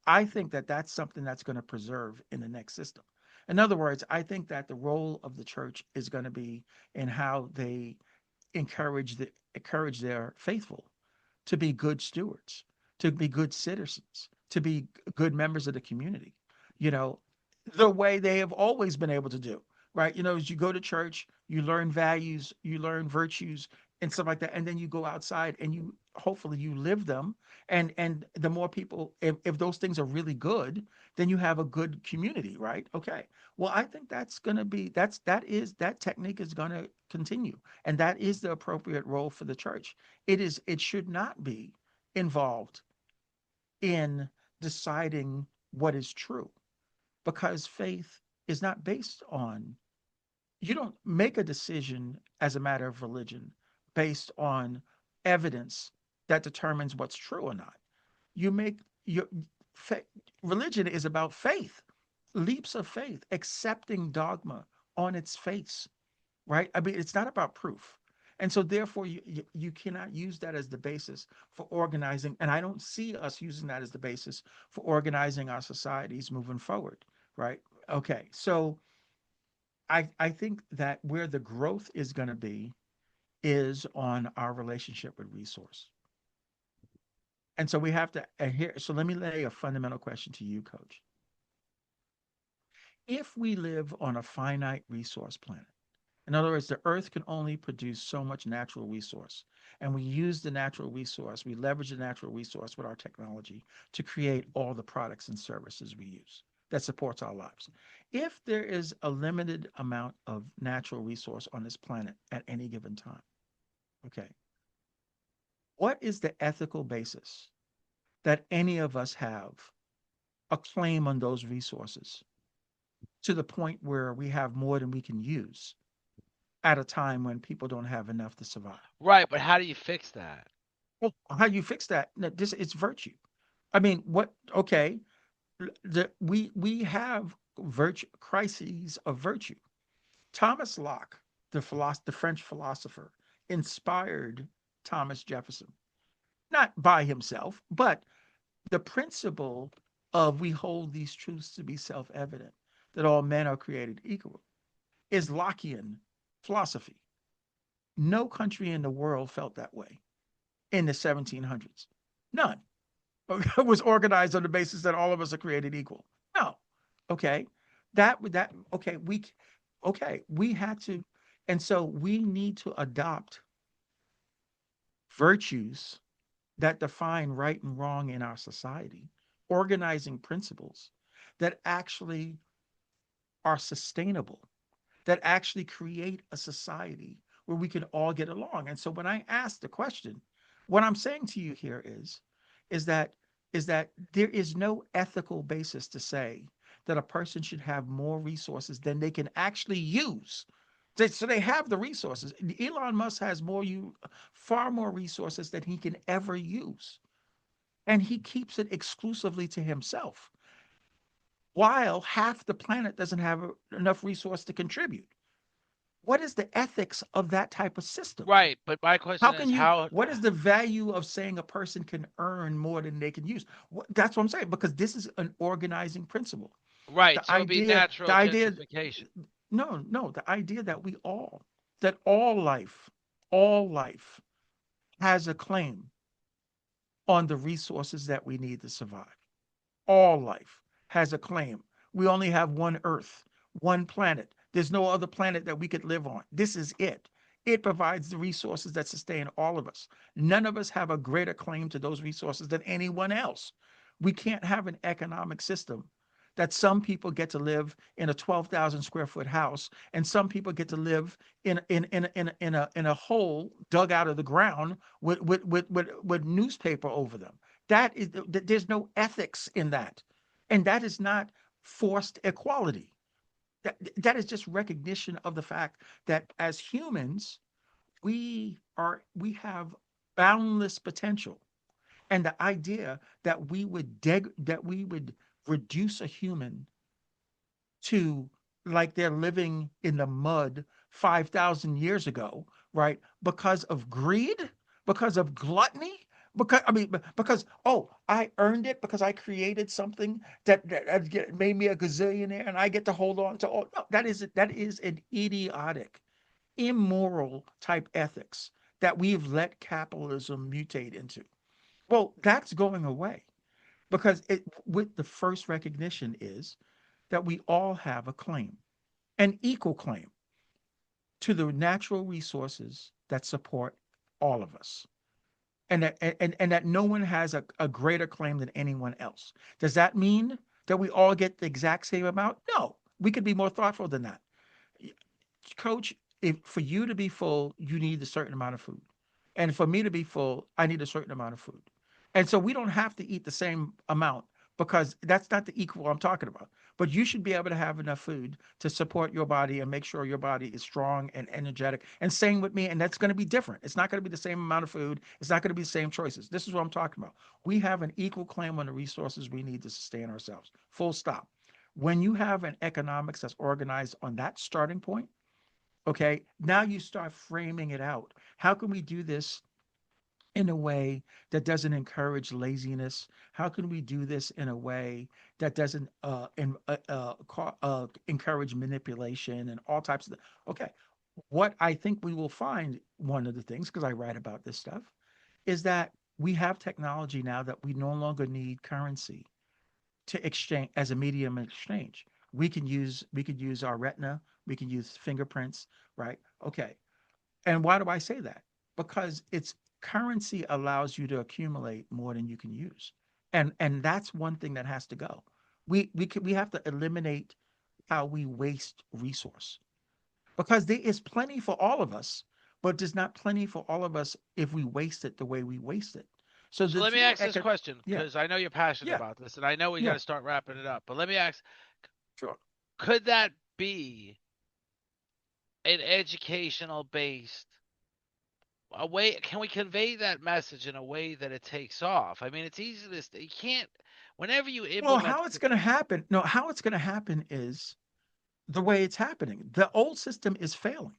I think that that's something that's going to preserve in the next system. In other words, I think that the role of the church is going to be in how they encourage their faithful to be good stewards, to be good citizens, to be good members of the community, you know, the way they have always been able to do, right? As you go to church, you learn values, you learn virtues and stuff like that. And then you go outside and you hopefully you live them. And the more people, if those things are really good, then you have a good community, right? Okay. Well, I think that's going to be, that technique is going to continue. And that is the appropriate role for the church. It should not be involved in deciding what is true because faith is not based on, you don't make a decision as a matter of religion based on evidence that determines what's true or not. You make your fa- Religion is about faith, leaps of faith, accepting dogma on its face, right? I mean, it's not about proof. And so therefore you cannot use that as the basis for organizing. And I don't see us using that as the basis for organizing our societies moving forward. Right. Okay. So I think that where the growth is going to be is on our relationship with resource. And so we have to adhere. So let me lay a fundamental question to you, coach. If we live on a finite resource planet, in other words, the earth can only produce so much natural resource, and we use the natural resource, we leverage the natural resource with our technology to create all the products and services we use that supports our lives. If there is a limited amount of natural resource on this planet at any given time, okay, what is the ethical basis that any of us have a claim on those resources to the point where we have more than we can use at a time when people don't have enough to survive? Right, but how do you fix that? Well, how you fix that? No, this it's virtue. I mean, what? Okay, we have virtue crises of virtue. Thomas Locke, the French philosopher, inspired Thomas Jefferson, not by himself, but the principle of we hold these truths to be self-evident, that all men are created equal, is Lockean philosophy. No country in the world felt that way in the 1700s. None. Was organized on the basis that all of us are created equal. No. Okay. Okay, we had to, and so we need to adopt virtues that define right and wrong in our society, organizing principles that actually are sustainable, that actually create a society where we can all get along. And so when I ask the question, what I'm saying to you here is that is that there is no ethical basis to say that a person should have more resources than they can actually use. So they have the resources. Elon Musk has far more resources than he can ever use. And he keeps it exclusively to himself, while half the planet doesn't have enough resource to contribute. What is the ethics of that type of system? Right, but my How question is can you, how what is the value of saying a person can earn more than they can use? That's what I'm saying, because this is an organizing principle. right, The so it'd be idea, the natural idea, gentrification. no, the idea that that all life has a claim on the resources that we need to survive. All life has a claim. We only have one Earth, one planet. There's no other planet that we could live on. This is it. It provides the resources that sustain all of us. None of us have a greater claim to those resources than anyone else. We can't have an economic system that some people get to live in a 12,000 square foot house and some people get to live in a hole dug out of the ground with newspaper over them. There's no ethics in that. And that is not forced equality. That is just recognition of the fact that as humans, we have boundless potential. And the idea that we would reduce a human to like they're living in the mud 5,000 years ago, right? Because of greed, because of gluttony, because oh, I earned it because I created something that made me a gazillionaire and I get to hold on to all. No, that is an idiotic, immoral type ethics that we've let capitalism mutate into. Well, that's going away because with the first recognition is that we all have a claim, an equal claim to the natural resources that support all of us. And that no one has a greater claim than anyone else. Does that mean that we all get the exact same amount? No, we could be more thoughtful than that. Coach, if for you to be full, you need a certain amount of food. And for me to be full, I need a certain amount of food. And so we don't have to eat the same amount because that's not the equal I'm talking about. But you should be able to have enough food to support your body and make sure your body is strong and energetic. And same with me, and that's going to be different. It's not going to be the same amount of food. It's not going to be the same choices. This is what I'm talking about. We have an equal claim on the resources we need to sustain ourselves. Full stop. When you have an economics that's organized on that starting point, Okay. Now you start framing it out. How can we do this in a way that doesn't encourage laziness? How can we do this in a way that doesn't encourage manipulation and all types of okay. What I think we will find, one of the things, because I write about this stuff, is that we have technology now that we no longer need currency to exchange as a medium of exchange. We could use our retina, we can use fingerprints, right? Okay. And why do I say that? Because it's currency allows you to accumulate more than you can use. And that's one thing that has to go. We have to eliminate how we waste resource, because there is plenty for all of us, but there's not plenty for all of us if we waste it the way we waste it. So So the let me true ask this question, yeah, because I know you're passionate yeah, about this, and I know we got yeah, to start wrapping it up. But let me ask, sure. could that be an educational based a way? Can we convey that message in a way that it takes off? I mean, it's easy to you can't whenever you Well, implement. how it's going to happen? No, how it's going to happen is the way it's happening. The old system is failing.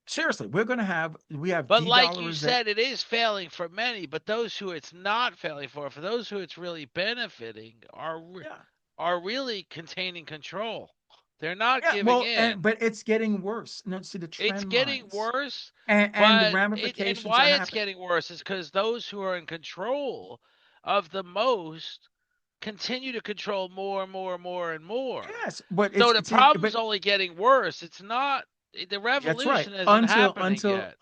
Seriously, we have But like you de-dollarization. said, it is failing for many. But those who it's not failing for those who it's really benefiting, Yeah. are really containing control. They're not Yeah, giving well, in. but it's getting worse. No, see the It's trend getting lines, worse, and the but and ramifications are why it's happening. getting worse is because those who are in control of the most continue to control more and more and more and more. Yes, but So the but problem's only getting worse. It's not the that's right. revolution isn't Until happening yet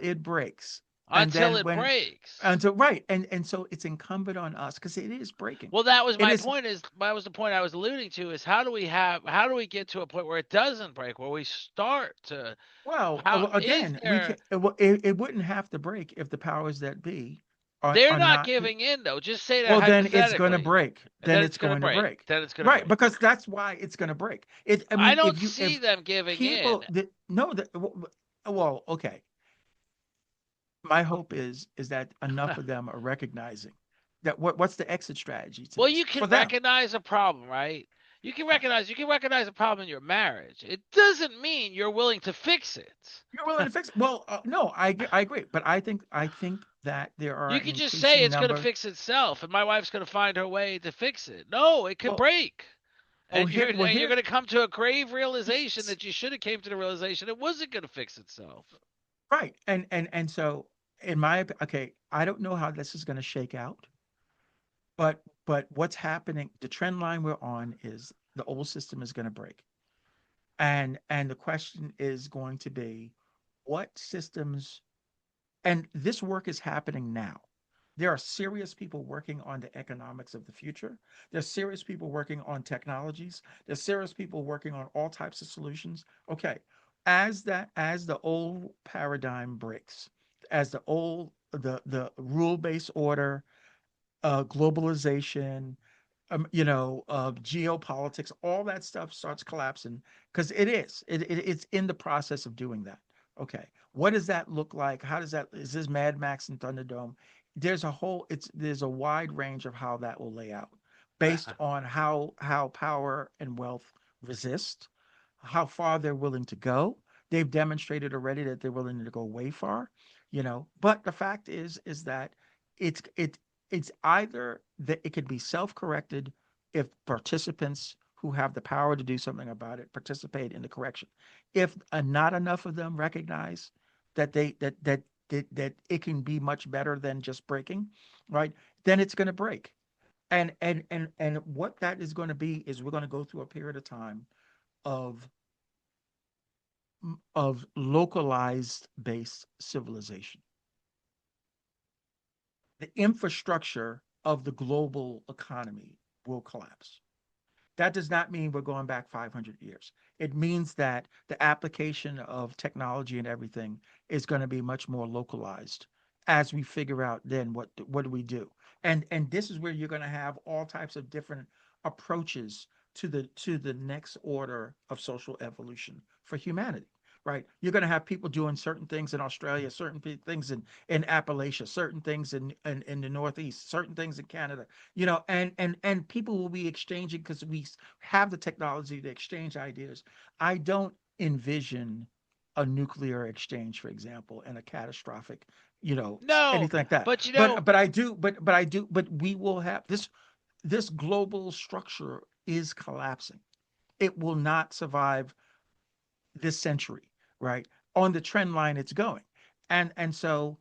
it breaks, and until then it when breaks. until right, and so it's incumbent on us because it is breaking. Well, that was It my is point. Is that was the point I was alluding to? Is how do we get to a point where it doesn't break, where we start to how well, is again, we there? can it wouldn't have to break if the powers that be They're are not not. giving in though. Just say that Well, then it's going to hypothetically, break. and Then then it's it's going to going to break. break. Then it's going to Right, break. because that's why it's going to break. I I mean, don't see if them giving in. people that no that well, okay. My hope is that enough of them are recognizing that what's the exit strategy to Well, this you for can them. recognize a problem, right? Yeah. You can recognize a problem in your marriage. It doesn't mean you're willing to fix it. You're willing to fix it. Well, no, I agree, but I think that there are You an can just say increasing it's going to number. fix itself and my wife's going to find her way to fix it. No, it could Well, break. oh, And here, well, you're here, going to come to a grave realization yes, that you should have came to the realization it wasn't going to fix itself. right, and so okay, I don't know how this is going to shake out. But what's happening, the trend line we're on is the old system is going to break. And the question is going to be what systems, and this work is happening now. There are serious people working on the economics of the future. There's serious people working on technologies. There's serious people working on all types of solutions. Okay. As the old paradigm breaks, as the rule-based order, globalization, geopolitics, all that stuff starts collapsing because it's in the process of doing that. Okay, what does that look like? How does that is this Mad Max and Thunderdome? There's a wide range of how that will lay out based on how power and wealth resist, how far they're willing to go. They've demonstrated already that they're willing to go way far, but the fact is that it's it it's either that it could be self-corrected if participants who have the power to do something about it participate in the correction. If not enough of them recognize that that it can be much better than just breaking, right? Then it's going to break. And what that is going to be is we're going to go through a period of time of localized based civilization. The infrastructure of the global economy will collapse. That does not mean we're going back 500 years. It means that the application of technology and everything is going to be much more localized as we figure out then what do we do. And this is where you're going to have all types of different approaches to the next order of social evolution for humanity. Right, you're going to have people doing certain things in Australia, certain things in Appalachia, certain things in the Northeast, certain things in Canada, and people will be exchanging because we have the technology to exchange ideas. I don't envision a nuclear exchange, for example, and a catastrophic, No, anything like that. but But we will have this global structure is collapsing. It will not survive this century, right? On the trend line it's going. And so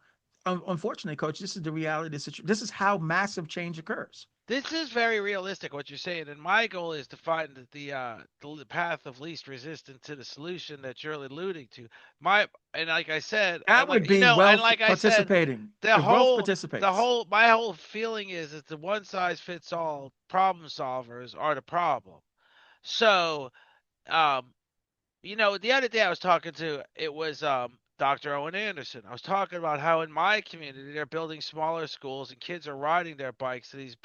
unfortunately, coach, this is the reality of the situation. This is how massive change occurs. this is very realistic what you're saying, and my goal is to find the path of least resistance to the solution that you're alluding to. My and like I said, That and would like you be know, and wealth like I said, participating. the If wealth whole the participates. whole my whole feeling is that the one size fits all problem solvers are the problem. So, um, the other day I was talking to it was Dr. Owen Anderson. I was talking about how in my community they're building smaller schools and kids are riding their bikes to these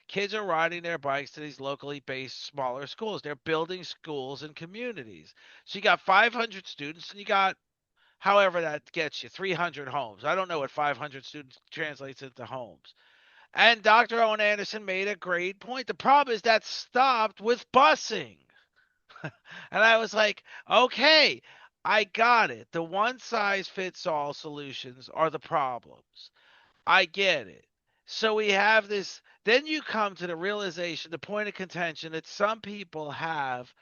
kids are riding their bikes to these locally based smaller schools. They're building schools and communities. So you got 500 students and you got however that gets you 300 homes. I don't know what 500 students translates into homes. And Dr. Owen Anderson made a great point. The problem is that stopped with busing. And I was like, okay, I got it. The one size fits all solutions are the problems. I get it. So we have this. Then you come to the realization, the point of contention that some people have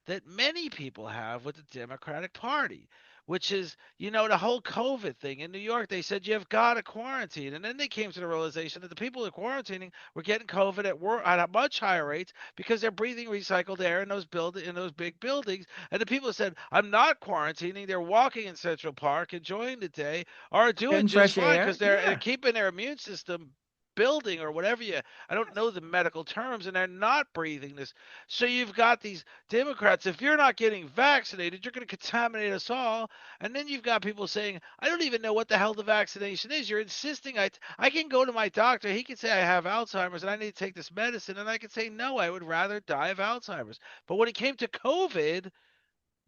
that many people have with the Democratic Party, which is, the whole COVID thing. In New York, they said you've got to quarantine. And then they came to the realization that the people who are quarantining were getting COVID at a much higher rates because they're breathing recycled air in those big buildings. And the people who said, I'm not quarantining, they're walking in Central Park, enjoying the day, are doing Getting just fresh fine air. because they're Yeah. keeping their immune system building or whatever I don't know the medical terms, and they're not breathing this. So you've got these Democrats, if you're not getting vaccinated, you're going to contaminate us all. And then you've got people saying, I don't even know what the hell the vaccination is. You're insisting I can go to my doctor. He can say I have Alzheimer's and I need to take this medicine. And I can say, no, I would rather die of Alzheimer's. But when it came to COVID,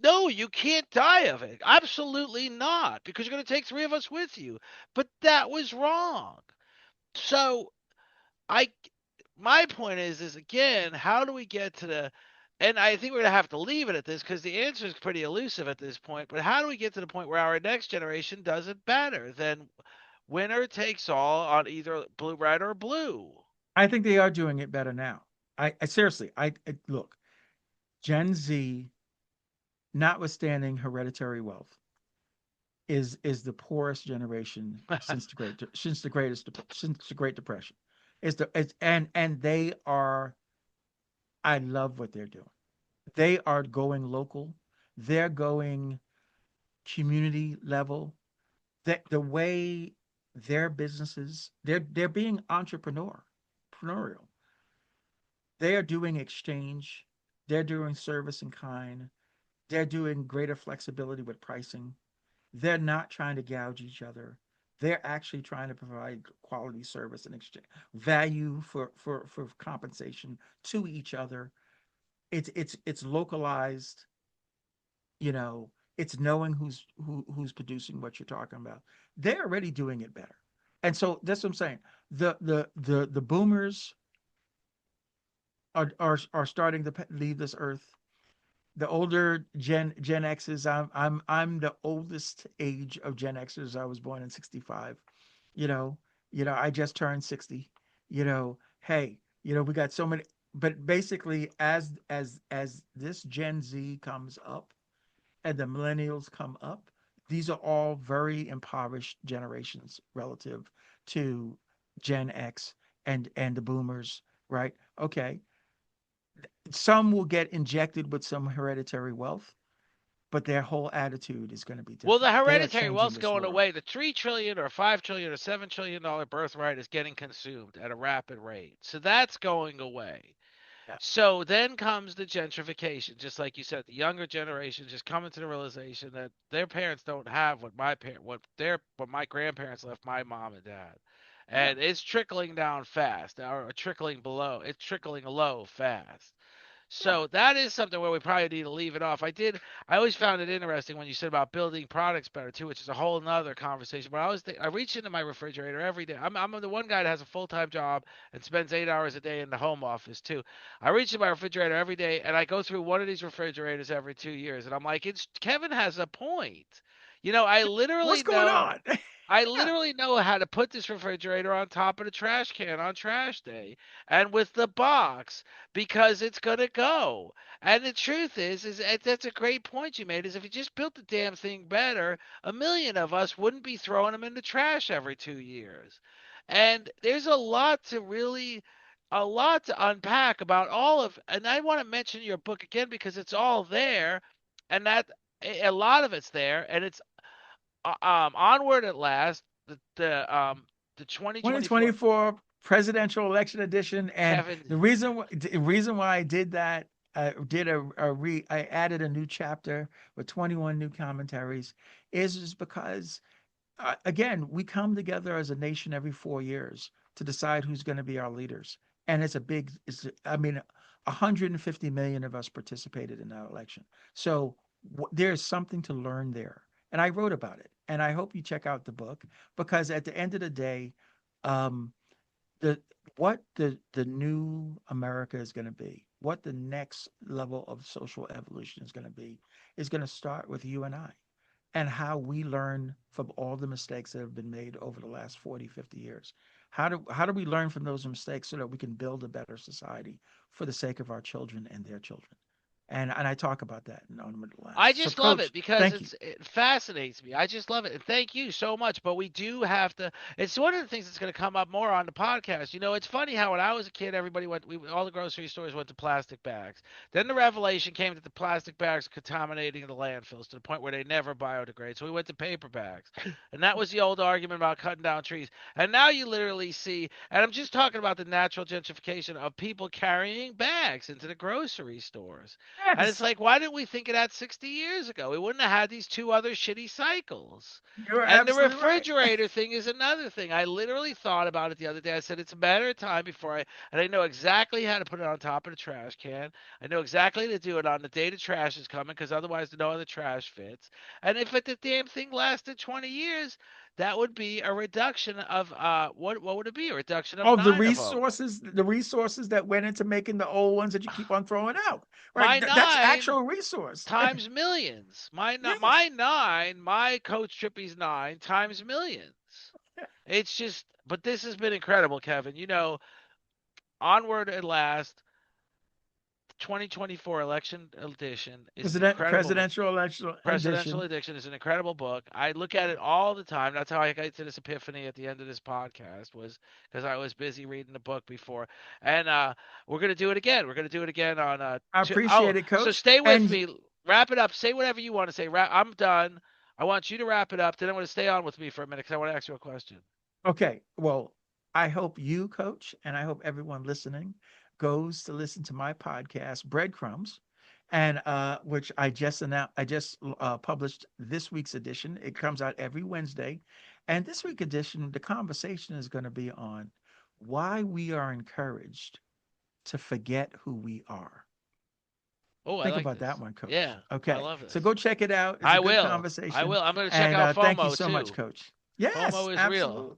no, you can't die of it. Absolutely not, because you're going to take three of us with you. But that was wrong. So I my point is again, how do we get to the and I think we're gonna have to leave it at this because the answer is pretty elusive at this point. But how do we get to the point where our next generation does it better than winner takes all on either blue, red, or blue? I think they are doing it better now. I seriously, look, Gen Z, notwithstanding hereditary wealth, is the poorest generation since the Great Depression. And they are. I love what they're doing. They are going local. They're going community level. The way their businesses, they're being entrepreneurial. They are doing exchange. They're doing service in kind. They're doing greater flexibility with pricing. They're not trying to gouge each other. They're actually trying to provide quality service and exchange value for compensation to each other. It's localized, you know, it's knowing who's producing what you're talking about. They're already doing it better. And so that's what I'm saying. The boomers are starting to leave this earth. The older Gen X's, I'm the oldest age of Gen Xers. I was born in '65. You know, I just turned 60. Hey, we got so many. But basically, as this Gen Z comes up and the millennials come up, these are all very impoverished generations relative to Gen X and the boomers, right? Okay, some will get injected with some hereditary wealth, but their whole attitude is going to be Well, the different. They are hereditary changing wealth's this going world. away. The 3 trillion or 5 trillion or $7 trillion birthright is getting consumed at a rapid rate. So that's going away. Yeah. So then comes the gentrification, just like you said, the younger generation just coming to the realization that their parents don't have what my grandparents left my mom and dad. Yeah. And it's trickling down fast, or trickling below. It's trickling low fast. So that is something where we probably need to leave it off. I always found it interesting when you said about building products better too, which is a whole nother conversation. But I reach into my refrigerator every day. I'm the one guy that has a full-time job and spends 8 hours a day in the home office too. I reach in my refrigerator every day and I go through one of these refrigerators every 2 years, and I'm like, it's Kevin has a point. I What's literally going know. on? I Yeah. literally know how to put this refrigerator on top of the trash can on trash day and with the box because it's going to go. And the truth is that's a great point you made, is if you just built the damn thing better, a million of us wouldn't be throwing them in the trash every 2 years. And there's a lot to unpack about all of, and I want to mention your book again because it's all there, and that a lot of it's there, and it's onward at last. The 2024. 2024 presidential election edition, and Kevin. the reason why I did that, I added a new chapter with 21 new commentaries, is because again, we come together as a nation every 4 years to decide who's going to be our leaders. And I mean, 150 million of us participated in that election. So there's something to learn there. And I wrote about it. And I hope you check out the book, because at the end of the day, um, the what the new America is going to be, what the next level of social evolution is going to be, is going to start with you and I, and how we learn from all the mistakes that have been made over the last 40, 50 years. How do we learn from those mistakes so that we can build a better society for the sake of our children and their children? And I talk about that in On Middle I Last. So just love it coach, because thank you. it fascinates me. I just love it. And thank you so much. But we do have to. It's one of the things that's going to come up more on the podcast. It's funny how when I was a kid, everybody all the grocery stores went to plastic bags. Then the revelation came that the plastic bags are contaminating the landfills to the point where they never biodegrade. So we went to paper bags. And that was the old argument about cutting down trees. And now you literally see, and I'm just talking about the natural gentrification of people carrying bags into the grocery stores. And it's Yes, like, why didn't we think of that 60 years ago? We wouldn't have had these two other shitty cycles. you're And the absolutely right. refrigerator thing is another thing. I literally thought about it the other day. I said, it's a matter of time and I know exactly how to put it on top of the trash can. I know exactly how to do it on the day the trash is coming because otherwise no other trash fits. And if the damn thing lasted 20 years, that would be a reduction of, what would it be? A reduction of Oh, the 9 of them. resources that went into making the old ones that you keep on throwing out. Right? My That's 9 actual resource. times millions. Yes. My Coach Trippy's 9 times millions. It's just, but this has been incredible, Kevin. Onward at last. 2024 election edition is an incredible. Presidential election Presidential edition. Addiction is an incredible book. I look at it all the time. That's how I got to this epiphany at the end of this podcast, was because I was busy reading the book before. And we're gonna do it again. We're gonna do it again on I appreciate it, so coach. stay with And me. Wrap it up. Say whatever you want to say. I'm done. I want you to wrap it up. Then I want to stay on with me for a minute because I want to ask you a question. okay, well, I hope you, coach, and I hope everyone listening goes to listen to my podcast, Breadcrumbs, and which I just published this week's edition. It comes out every Wednesday, and this week edition, the conversation is going to be on why we are encouraged to forget who we are. Oh, I Think like about this. that one, coach. Yeah, I Okay, love so this. go check it out. It's a I good will. I conversation, will. I'm gonna check and out thank you FOMO so much, too. coach. FOMO Yes, is real. absolutely.